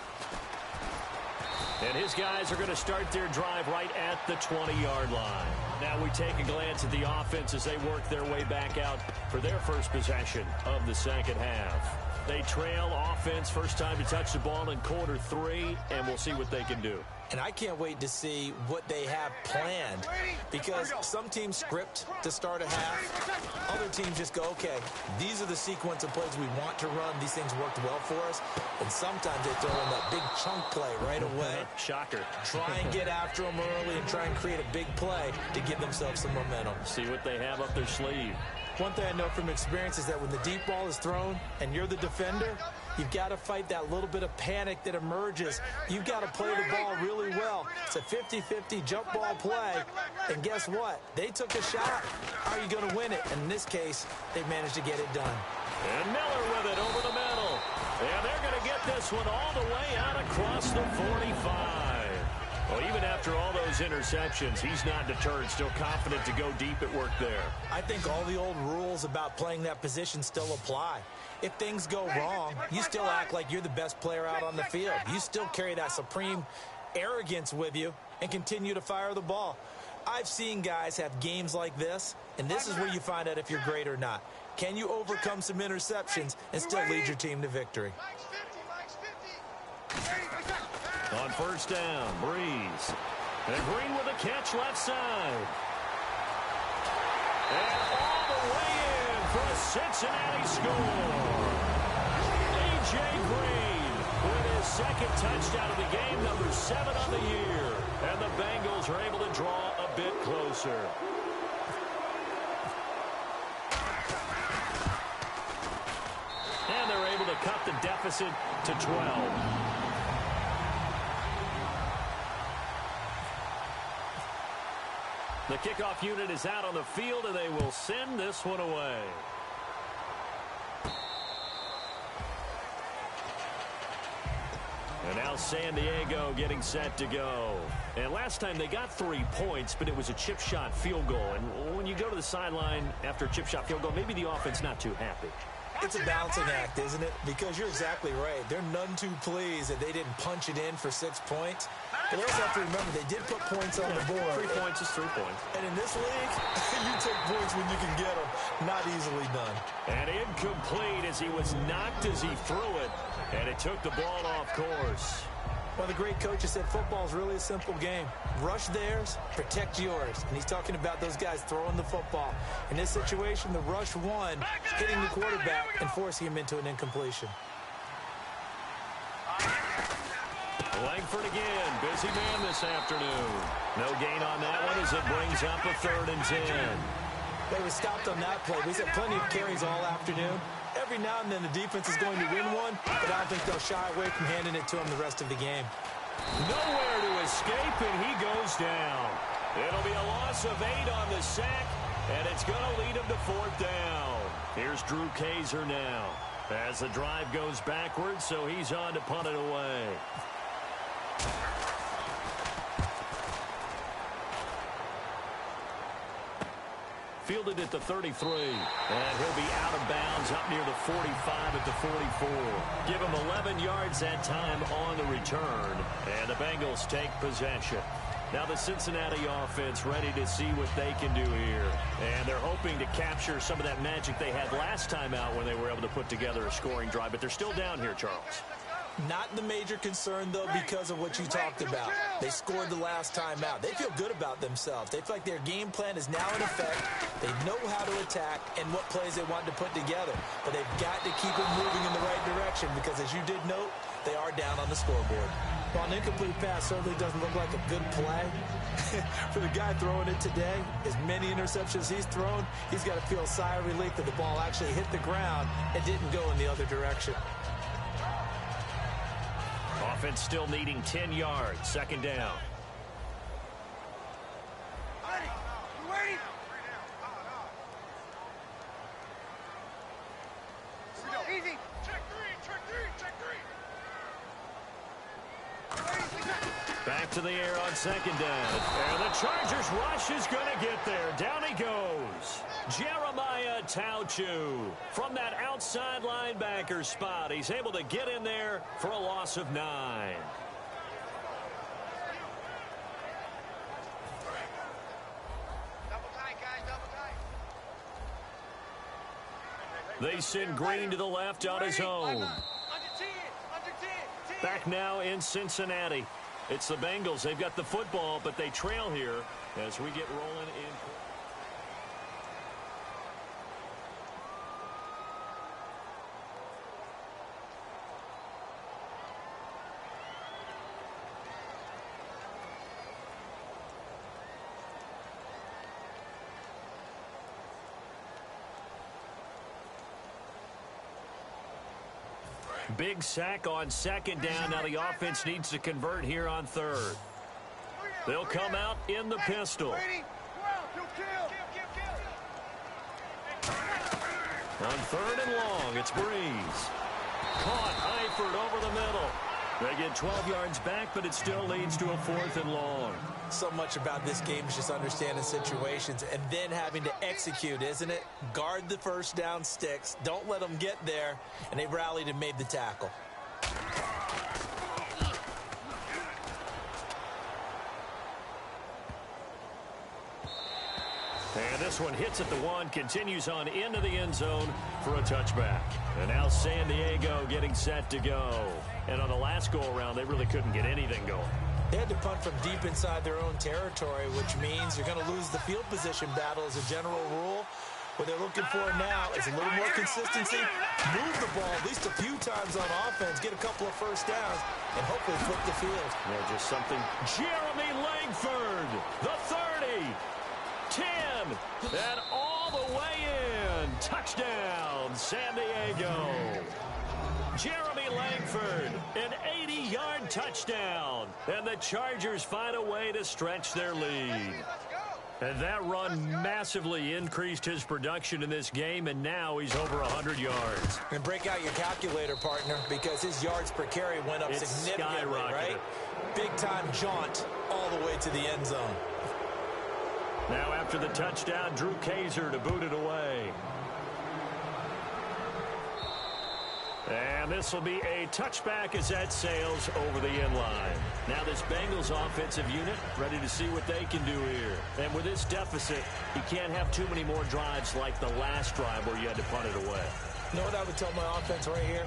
And his guys are going to start their drive right at the 20-yard line. Now we take a glance at the offense as they work their way back out for their first possession of the second half. They trail offense, first time to touch the ball in quarter 3, and we'll see what they can do. And I can't wait to see what they have planned, because some teams script to start a half. Other teams just go, okay, these are the sequence of plays we want to run. These things worked well for us. And sometimes they throw in that big chunk play right away. Shocker. Try and get after them early and try and create a big play to give themselves some momentum. See what they have up their sleeve. One thing I know from experience is that when the deep ball is thrown and you're the defender, you've got to fight that little bit of panic that emerges. You've got to play the ball really well. It's a 50-50 jump ball play. And guess what? They took a shot. Are you going to win it? And in this case, they managed to get it done. And Miller with it over the middle. And they're going to get this one all the way out across the 45. Well, even after all those interceptions, he's not deterred, still confident to go deep at work there. I think all the old rules about playing that position still apply. If things go wrong, you still act like you're the best player out on the field. You still carry that supreme arrogance with you and continue to fire the ball. I've seen guys have games like this, and this is where you find out if you're great or not. Can you overcome some interceptions and still lead your team to victory? On first down, Breeze. And Green with a catch left side. And all the way in for a Cincinnati score. A.J. Green with his second touchdown of the game, number 7 on the year. And the Bengals are able to draw a bit closer. And they're able to cut the deficit to 12. The kickoff unit is out on the field, and they will send this one away. And now San Diego getting set to go. And last time they got 3 points, but it was a chip shot field goal. And when you go to the sideline after a chip shot field goal, maybe the offense not too happy. It's a balancing act, isn't it? Because you're exactly right. They're none too pleased that they didn't punch it in for 6 points. But they also have to remember they did put points on the board. 3 points is 3 points. And in this league, you take points when you can get them. Not easily done. And incomplete as he was knocked as he threw it. And it took the ball off course. Well, the great coach has said football is really a simple game. Rush theirs, protect yours. And he's talking about those guys throwing the football. In this situation, the rush won, hitting the quarterback and forcing him into an incompletion. Langford again, busy man this afternoon. No gain on that one as it brings up a 3rd and 10. They were stopped on that play. We've had plenty of carries all afternoon. Every now and then the defense is going to win one, but I don't think they'll shy away from handing it to him the rest of the game. Nowhere to escape, and he goes down. It'll be a loss of 8 on the sack, and it's going to lead him to 4th down. Here's Drew Kaiser now as the drive goes backwards, so he's on to punt it away. Fielded at the 33, and he'll be out of bounds up near the 45 at the 44. Give him 11 yards that time on the return, and the Bengals take possession. Now the Cincinnati offense ready to see what they can do here, and they're hoping to capture some of that magic they had last time out when they were able to put together a scoring drive, but they're still down here, Charles. Not the major concern, though, because of what you talked about. They scored the last time out. They feel good about themselves. They feel like their game plan is now in effect. They know how to attack and what plays they want to put together. But they've got to keep it moving in the right direction because, as you did note, they are down on the scoreboard. While an incomplete pass certainly doesn't look like a good play, for the guy throwing it today, as many interceptions he's thrown, he's got to feel a sigh of relief that the ball actually hit the ground and didn't go in the other direction. Offense still needing 10 yards. 2nd down. Easy. Check 3. Back to the air on 2nd down. And the Chargers rush is going to get there. Down he goes. Jeremiah Tauchu from that outside linebacker spot. He's able to get in there for a loss of 9. Double tight, guys, double tight. They send Green to the left on his own. Under 10. Back now in Cincinnati. It's the Bengals. They've got the football, but they trail here as we get rolling in. Big sack on 2nd down. Now the offense needs to convert here on 3rd. They'll come out in the pistol. On 3rd and long, it's Breeze. Caught Eifert over the middle. They get 12 yards back, but it still leads to a 4th and long. So much about this game is just understanding situations and then having to execute, isn't it? Guard the first down sticks. Don't let them get there. And they rallied and made the tackle. And this one hits at the 1, continues on into the end zone for a touchback. And now San Diego getting set to go. And on the last go-around, they really couldn't get anything going. They had to punt from deep inside their own territory, which means you're going to lose the field position battle as a general rule. What they're looking for now is a little more consistency, move the ball at least a few times on offense, get a couple of first downs, and hopefully flip the field. Yeah, just something. Jeremy Langford, the 30. 10, and all the way in. Touchdown, San Diego. Jeremy Langford, an 80-yard touchdown. And the Chargers find a way to stretch their lead. And that run massively increased his production in this game, and now he's over 100 yards. And break out your calculator, partner, because his yards per carry went up significantly, right? Big-time jaunt all the way to the end zone. Now after the touchdown, Drew Kaiser to boot it away. And this will be a touchback as that sails over the end line. Now this Bengals offensive unit ready to see what they can do here. And with this deficit, you can't have too many more drives like the last drive where you had to punt it away. You know what I would tell my offense right here?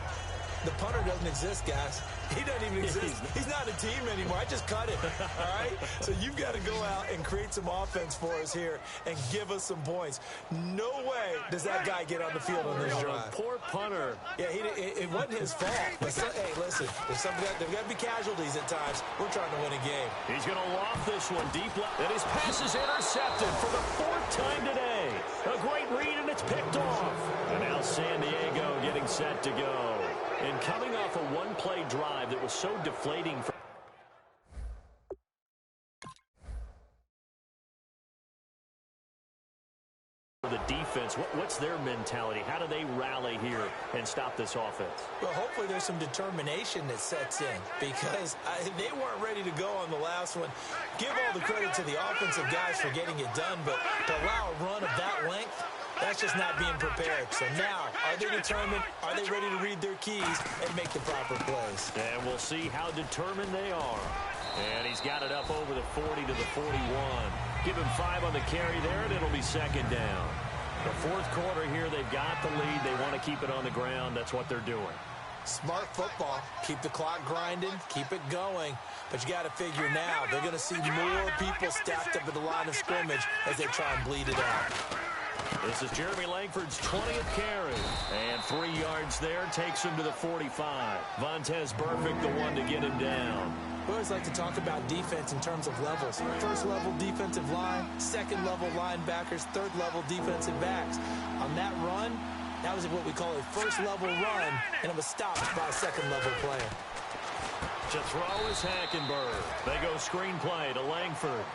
The punter doesn't exist, guys. He doesn't even exist. He's not a team anymore. I just cut it, all right? So you've got to go out and create some offense for us here and give us some points. No way does that guy get on the field on this drive. Poor punter. Yeah, it wasn't his fault. But hey, listen, there's got to be casualties at times. We're trying to win a game. He's going to loft this one deep left. And his pass is intercepted for the 4th time today. A great read, and it's picked off. And now San Diego getting set to go. And coming off a one-play drive that was so deflating for the defense, what's their mentality? How do they rally here and stop this offense? Well, hopefully there's some determination that sets in because they weren't ready to go on the last one. Give all the credit to the offensive guys for getting it done, but to allow a run of that length, that's just not being prepared. So now, are they determined? Are they ready to read their keys and make the proper plays? And we'll see how determined they are. And he's got it up over the 40 to the 41. Give him 5 on the carry there, and it'll be 2nd down. The 4th quarter here, they've got the lead. They want to keep it on the ground. That's what they're doing. Smart football. Keep the clock grinding. Keep it going. But you got to figure now, they're going to see more people stacked up at the line of scrimmage as they try and bleed it out. This is Jeremy Langford's 20th carry. And 3 yards there takes him to the 45. Vontaze Burfict, the one to get him down. We always like to talk about defense in terms of levels. 1st level defensive line, 2nd level linebackers, 3rd level defensive backs. On that run, that was what we call a 1st level run, and it was stopped by a 2nd level player. To throw is Hackenberg. They go screenplay to Langford.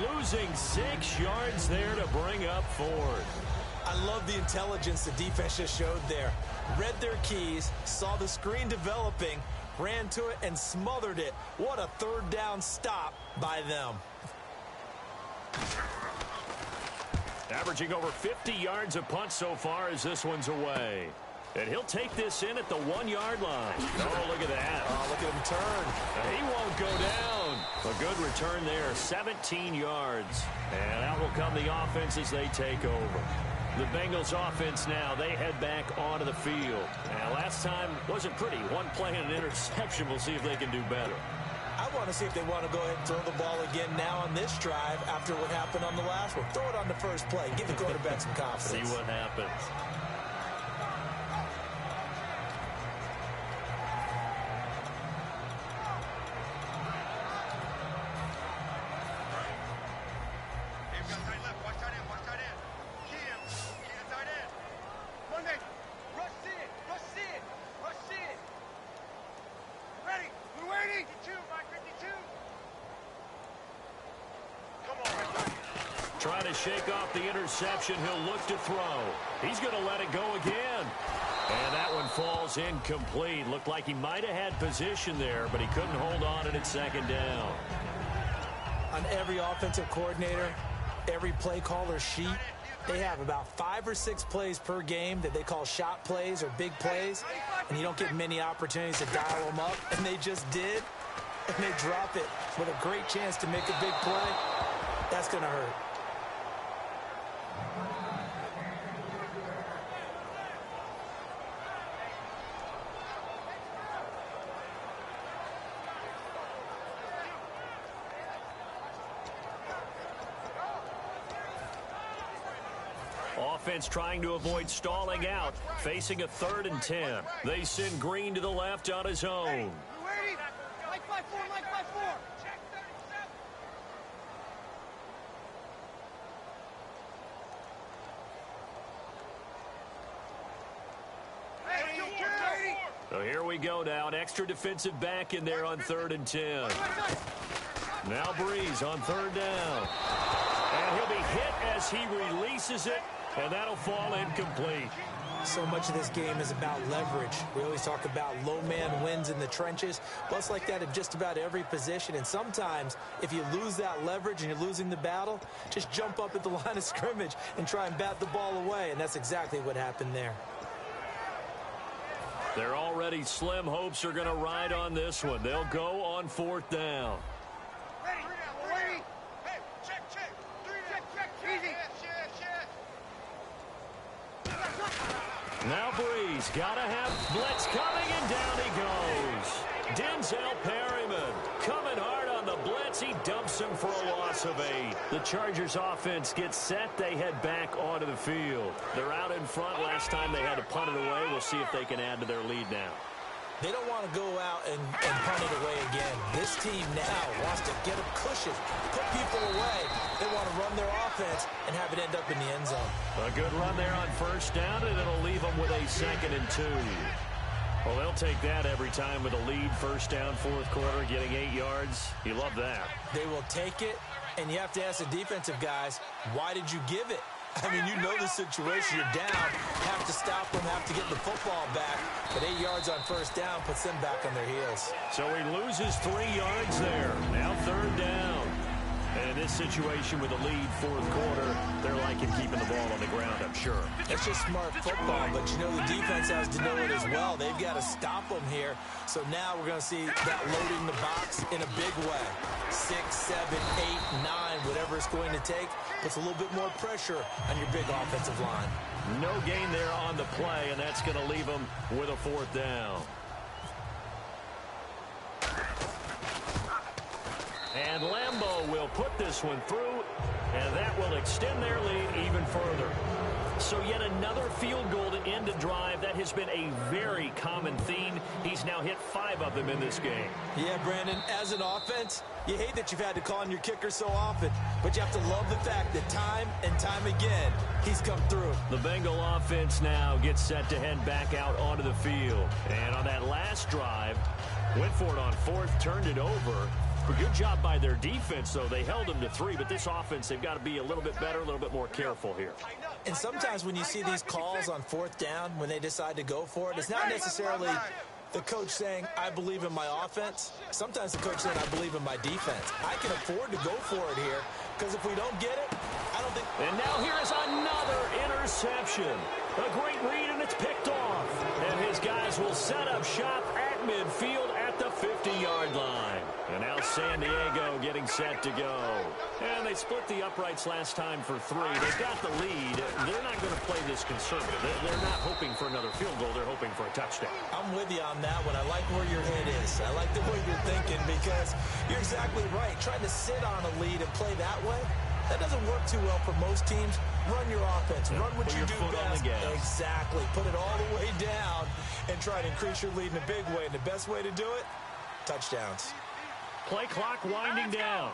Losing 6 yards there to bring up 4th. I love the intelligence the defense just showed there. Read their keys, saw the screen developing, ran to it and smothered it. What a 3rd down stop by them. Averaging over 50 yards a punt so far as this one's away. And he'll take this in at the 1-yard line. Oh, look at that. Oh, look at him turn. He won't go down. A good return there, 17 yards. And out will come the offense as they take over. The Bengals offense now, they head back onto the field. Now, last time wasn't pretty. 1 play and an interception. We'll see if they can do better. I want to see if they want to go ahead and throw the ball again now on this drive after what happened on the last one. Throw it on the first play. Give the quarterback some confidence. See what happens. Trying to shake off the interception. He'll look to throw. He's going to let it go again. And that one falls incomplete. Looked like he might have had position there, but he couldn't hold on at second down. On every offensive coordinator, every play caller sheet, they have about 5 or 6 plays per game that they call shot plays or big plays, and you don't get many opportunities to dial them up, and they just did, and they drop it with a great chance to make a big play. That's going to hurt. Offense trying to avoid stalling out, facing a 3rd and 10. They send Green to the left on his own. So here we go now. An extra defensive back in there on 3rd and 10. Now Breeze on 3rd down. And he'll be hit as he releases it, and that'll fall incomplete. So much of this game is about leverage. We always talk about low man wins in the trenches. Well, it's like that at just about every position. And sometimes, if you lose that leverage and you're losing the battle, just jump up at the line of scrimmage and try and bat the ball away. And that's exactly what happened there. Their already slim hopes are going to ride on this one. They'll go on 4th down. Now Breeze, gotta have blitz coming, and down he goes. Denzel Perryman coming hard on the blitz. He dumps him for a loss of 8. The Chargers offense gets set. They head back onto the field. They're out in front. Last time they had to punt it away. We'll see if they can add to their lead now. They don't want to go out and punt it away again. This team now wants to get a cushion, put people away. They want to run their offense and have it end up in the end zone. A good run there on 1st down, and it'll leave them with a 2nd and 2. Well, they'll take that every time with a lead. 1st down, 4th quarter, getting 8 yards. You love that. They will take it, and you have to ask the defensive guys, why did you give it? I mean, you know the situation. You're down, have to stop them, have to get the football back. But 8 yards on 1st down puts them back on their heels. So he loses 3 yards there. Now 3rd down. And in this situation with a lead 4th quarter, they're liking keeping the ball on the ground, I'm sure. It's just smart football, but you know the defense has to know it as well. They've got to stop them here. So now we're going to see that loading the box in a big way. 6, 7, 8, 9, whatever it's going to take, puts a little bit more pressure on your big offensive line. No gain there on the play, and that's going to leave them with a 4th down. And Lambeau will put this one through, and that will extend their lead even further. So yet another field goal to end a drive. That has been a very common theme. He's now hit 5 of them in this game. Yeah, Brandon, as an offense, you hate that you've had to call on your kicker so often, but you have to love the fact that time and time again, he's come through. The Bengal offense now gets set to head back out onto the field. And on that last drive, went for it on 4th, turned it over. A good job by their defense, though. They held them to 3, but this offense, they've got to be a little bit better, a little bit more careful here. And sometimes when you see these calls on 4th down, when they decide to go for it, it's not necessarily the coach saying, I believe in my offense. Sometimes the coach saying, I believe in my defense. I can afford to go for it here, because if we don't get it, I don't think... And now here is another interception. A great read, and it's picked off. And his guys will set up shop at midfield at the 50-yard line. And now San Diego getting set to go. And they split the uprights last time for 3. They've got the lead. They're not going to play this conservative. They're not hoping for another field goal. They're hoping for a touchdown. I'm with you on that one. I like where your head is. I like the way you're thinking, because you're exactly right. Trying to sit on a lead and play that way, that doesn't work too well for most teams. Run your offense. Run what you do best. Exactly. Put it all the way down and try to increase your lead in a big way. And the best way to do it, touchdowns. Play clock winding down.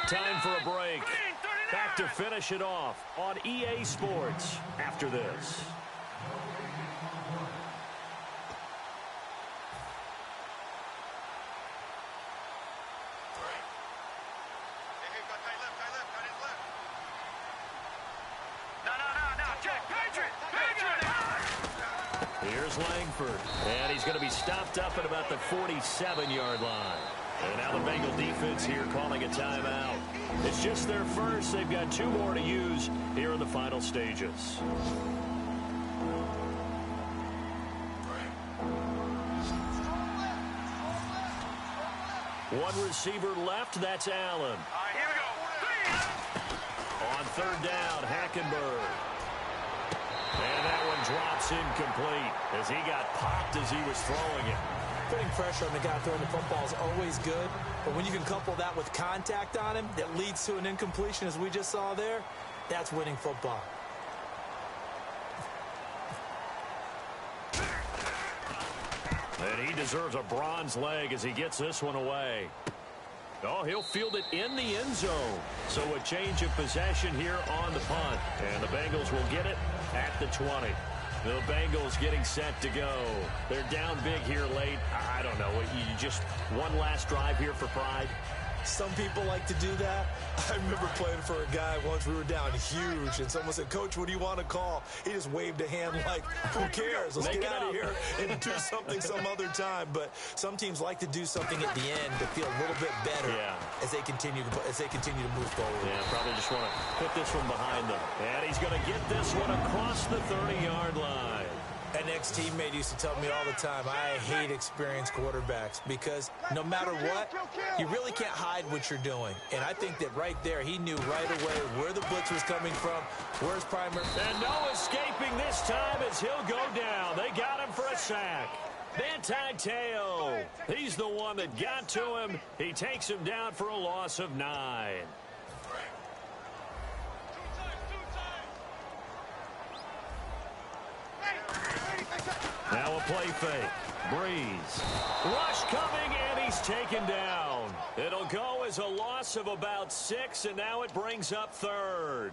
Time for a break. Back to finish it off on EA Sports after this. Here's Langford, and he's going to be stopped up at about the 47-yard line. And now the Bengal defense here calling a timeout. It's just their first. They've got 2 more to use here in the final stages. One receiver left. That's Allen. Here we go. On 3rd down, Hackenberg. And that one drops incomplete as he got popped as he was throwing it. Putting pressure on the guy throwing the football is always good, but when you can couple that with contact on him that leads to an incompletion, as we just saw there, that's winning football. And he deserves a bronze leg as he gets this one away. Oh, he'll field it in the end zone. So a change of possession here on the punt. And the Bengals will get it at the 20. The Bengals getting set to go. They're down big here late. I don't know. You just one last drive here for pride. Some people like to do that. I remember playing for a guy once. We were down huge, and someone said, "Coach, what do you want to call?" He just waved a hand like, "Who cares? Let's get out of here and do something some other time." But some teams like to do something at the end to feel a little bit better as they continue to move forward. Yeah, probably just want to put this one behind them. And he's going to get this one across the 30-yard line. An ex-teammate used to tell me all the time, I hate experienced quarterbacks because no matter what, you really can't hide what you're doing. And I think that right there, he knew right away where the blitz was coming from, where's primary. And no escaping this time as he'll go down. They got him for a sack. Matigollllllll, he's the one that got to him. He takes him down for a loss of 9. Now a play fake. Breeze. Rush coming, and he's taken down. It'll go as a loss of about 6, and now it brings up 3rd.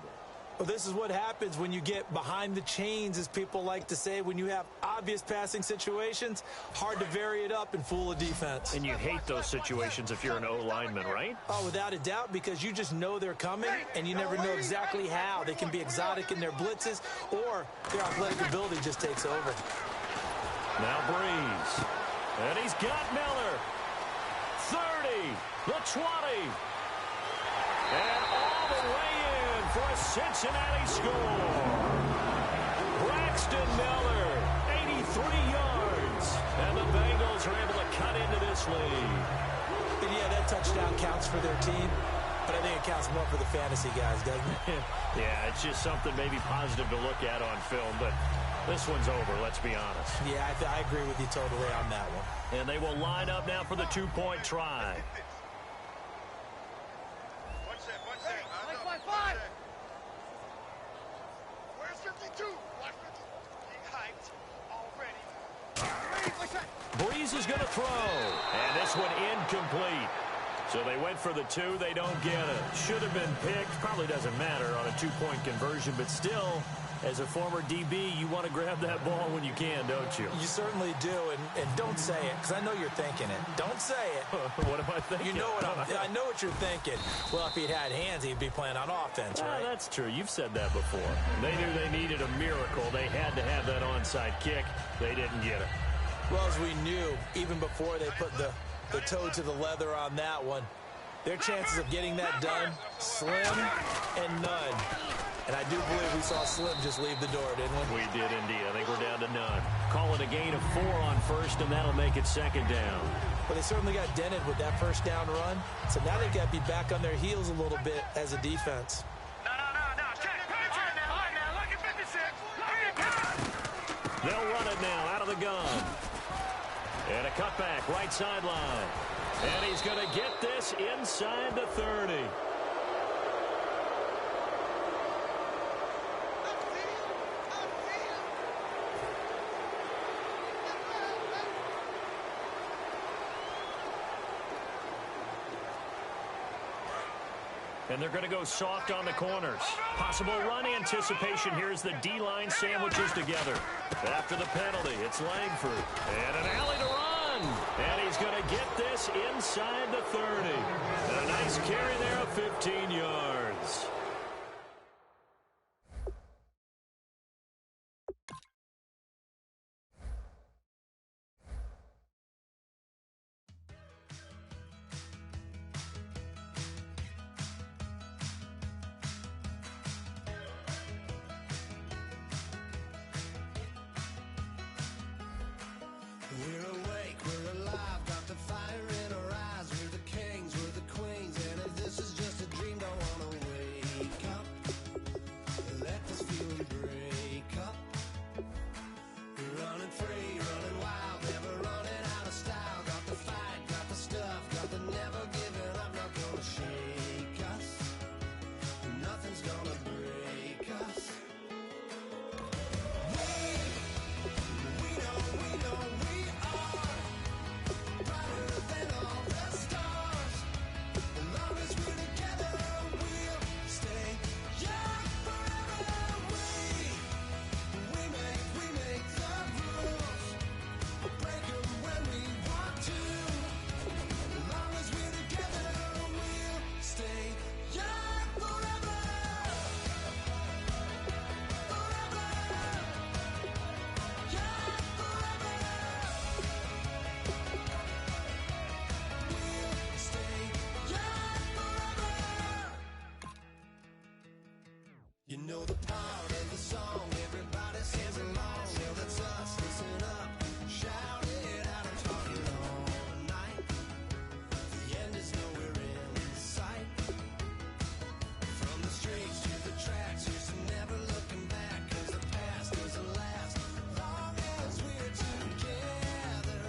Well, this is what happens when you get behind the chains, as people like to say. When you have obvious passing situations, hard to vary it up and fool a defense. And you hate those situations if you're an O-lineman, right? Oh, without a doubt, because you just know they're coming, and you never know exactly how. They can be exotic in their blitzes, or their athletic ability just takes over. Now Breeze. And he's got Miller. 30. The 20. And all the way in for a Cincinnati score. Braxton Miller, 83 yards. And the Bengals are able to cut into this lead. And yeah, that touchdown counts for their team, but I think it counts more for the fantasy guys, doesn't it? Yeah, it's just something maybe positive to look at on film, but this one's over, let's be honest. Yeah, I agree with you totally on that one. And they will line up now for the 2-point try. Where's 52? Watch 50. He hyped already. Breeze is going to throw. And this one incomplete. So they went for the 2. They don't get it. Should have been picked. Probably doesn't matter on a 2-point conversion, but still, as a former DB, you want to grab that ball when you can, don't you? You certainly do, and don't say it, because I know you're thinking it. Don't say it. What am I thinking? You know what I know what you're thinking. Well, if he'd had hands, he'd be playing on offense, right? That's true. You've said that before. They knew they needed a miracle. They had to have that onside kick. They didn't get it. Well, as we knew, even before they put the toe to the leather on that one, their chances of getting that done, slim and none. And I do believe we saw Slim just leave the door, didn't we? We did indeed. I think we're down to none. Call it a gain of 4 on first, and that'll make it 2nd down. But they certainly got dented with that first down run. So now they've got to be back on their heels a little bit as a defense. No. Check. All right, now. Look at 56. They'll run it now out of the gun. And a cutback, right sideline. And he's going to get this inside the 30. And they're going to go soft on the corners. Possible run anticipation here as the D-line sandwiches together. After the penalty, it's Langford. And an alley to run. And he's going to get this inside the 30. And a nice carry there of 15 yards. We're awake, we're alive, got the fire in our eyes. We're the kings, we're the queens, and if this is just a dream, don't wanna wake up. Let this feeling break up. We're running free, running wild, never running out of style. Got the fight, got the stuff, got the never giving up. Not gonna shake us, nothing's gonna break us. We know we are brighter than all the stars. As long as we're together, we'll stay young forever. We make the rules, break 'em when we want to. As long as we're together, we'll stay young forever. Forever. Young forever. We'll stay young forever. You know the part of the song, everybody sings along. Yeah, that's us, listen up, shout it out. I'm talking all night. The end is nowhere in sight. From the streets to the tracks, here's to never looking back. 'Cause the past doesn't last long as we're together.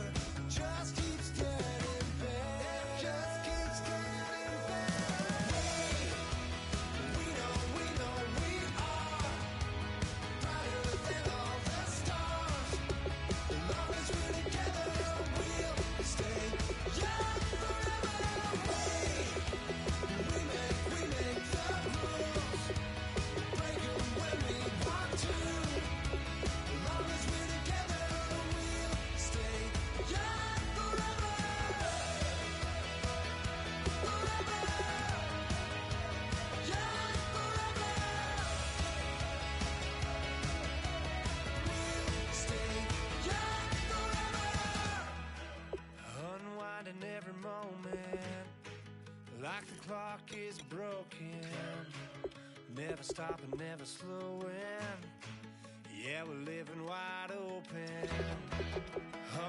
Just keeps getting better. Just keeps getting better. We know we are brighter than all the stars. As long as we're together, we'll stay young forever. We make the rules, break 'em when we want to. As long as we're together, we'll stay young forever. Forever. Young forever. We'll stay young forever. Unwinding every moment, like the clock is broken. Never stopping, never slowing. Yeah, we're living wide open.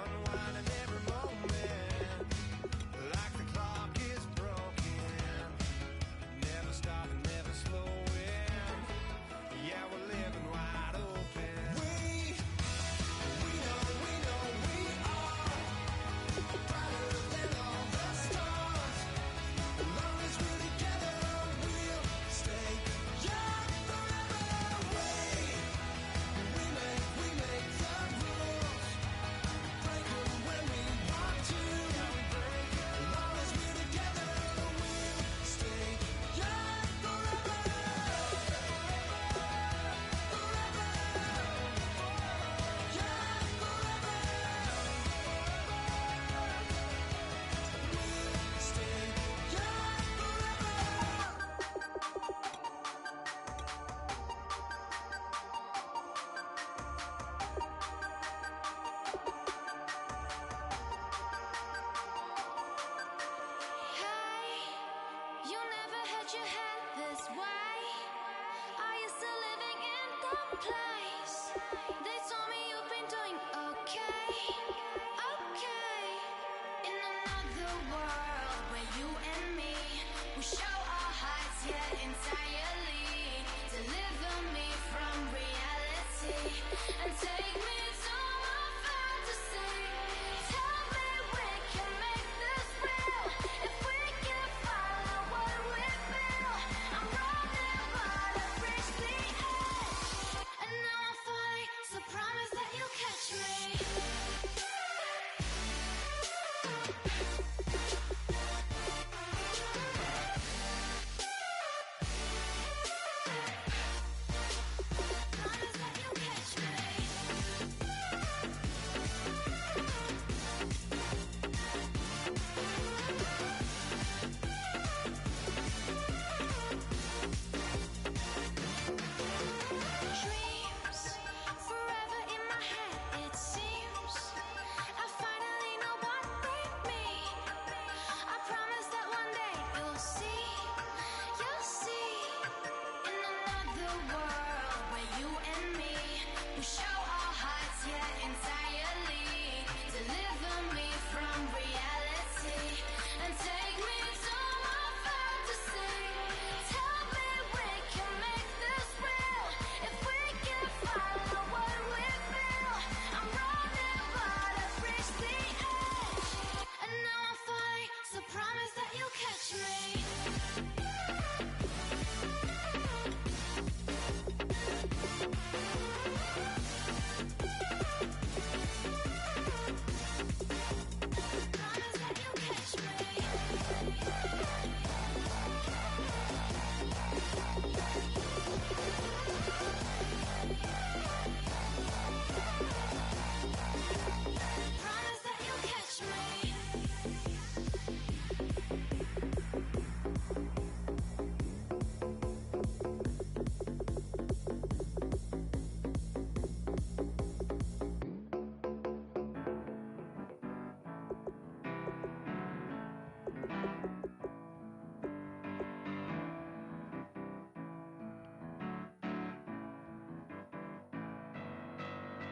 Unwinding every moment, like the clock is broken. Never stopping, never slowing. Yeah, we're living wide open. We know we are brighter than all the stars. As long as we're together, we'll stay young forever. We make the rules,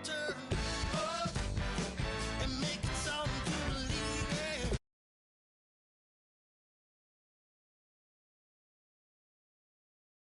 doctor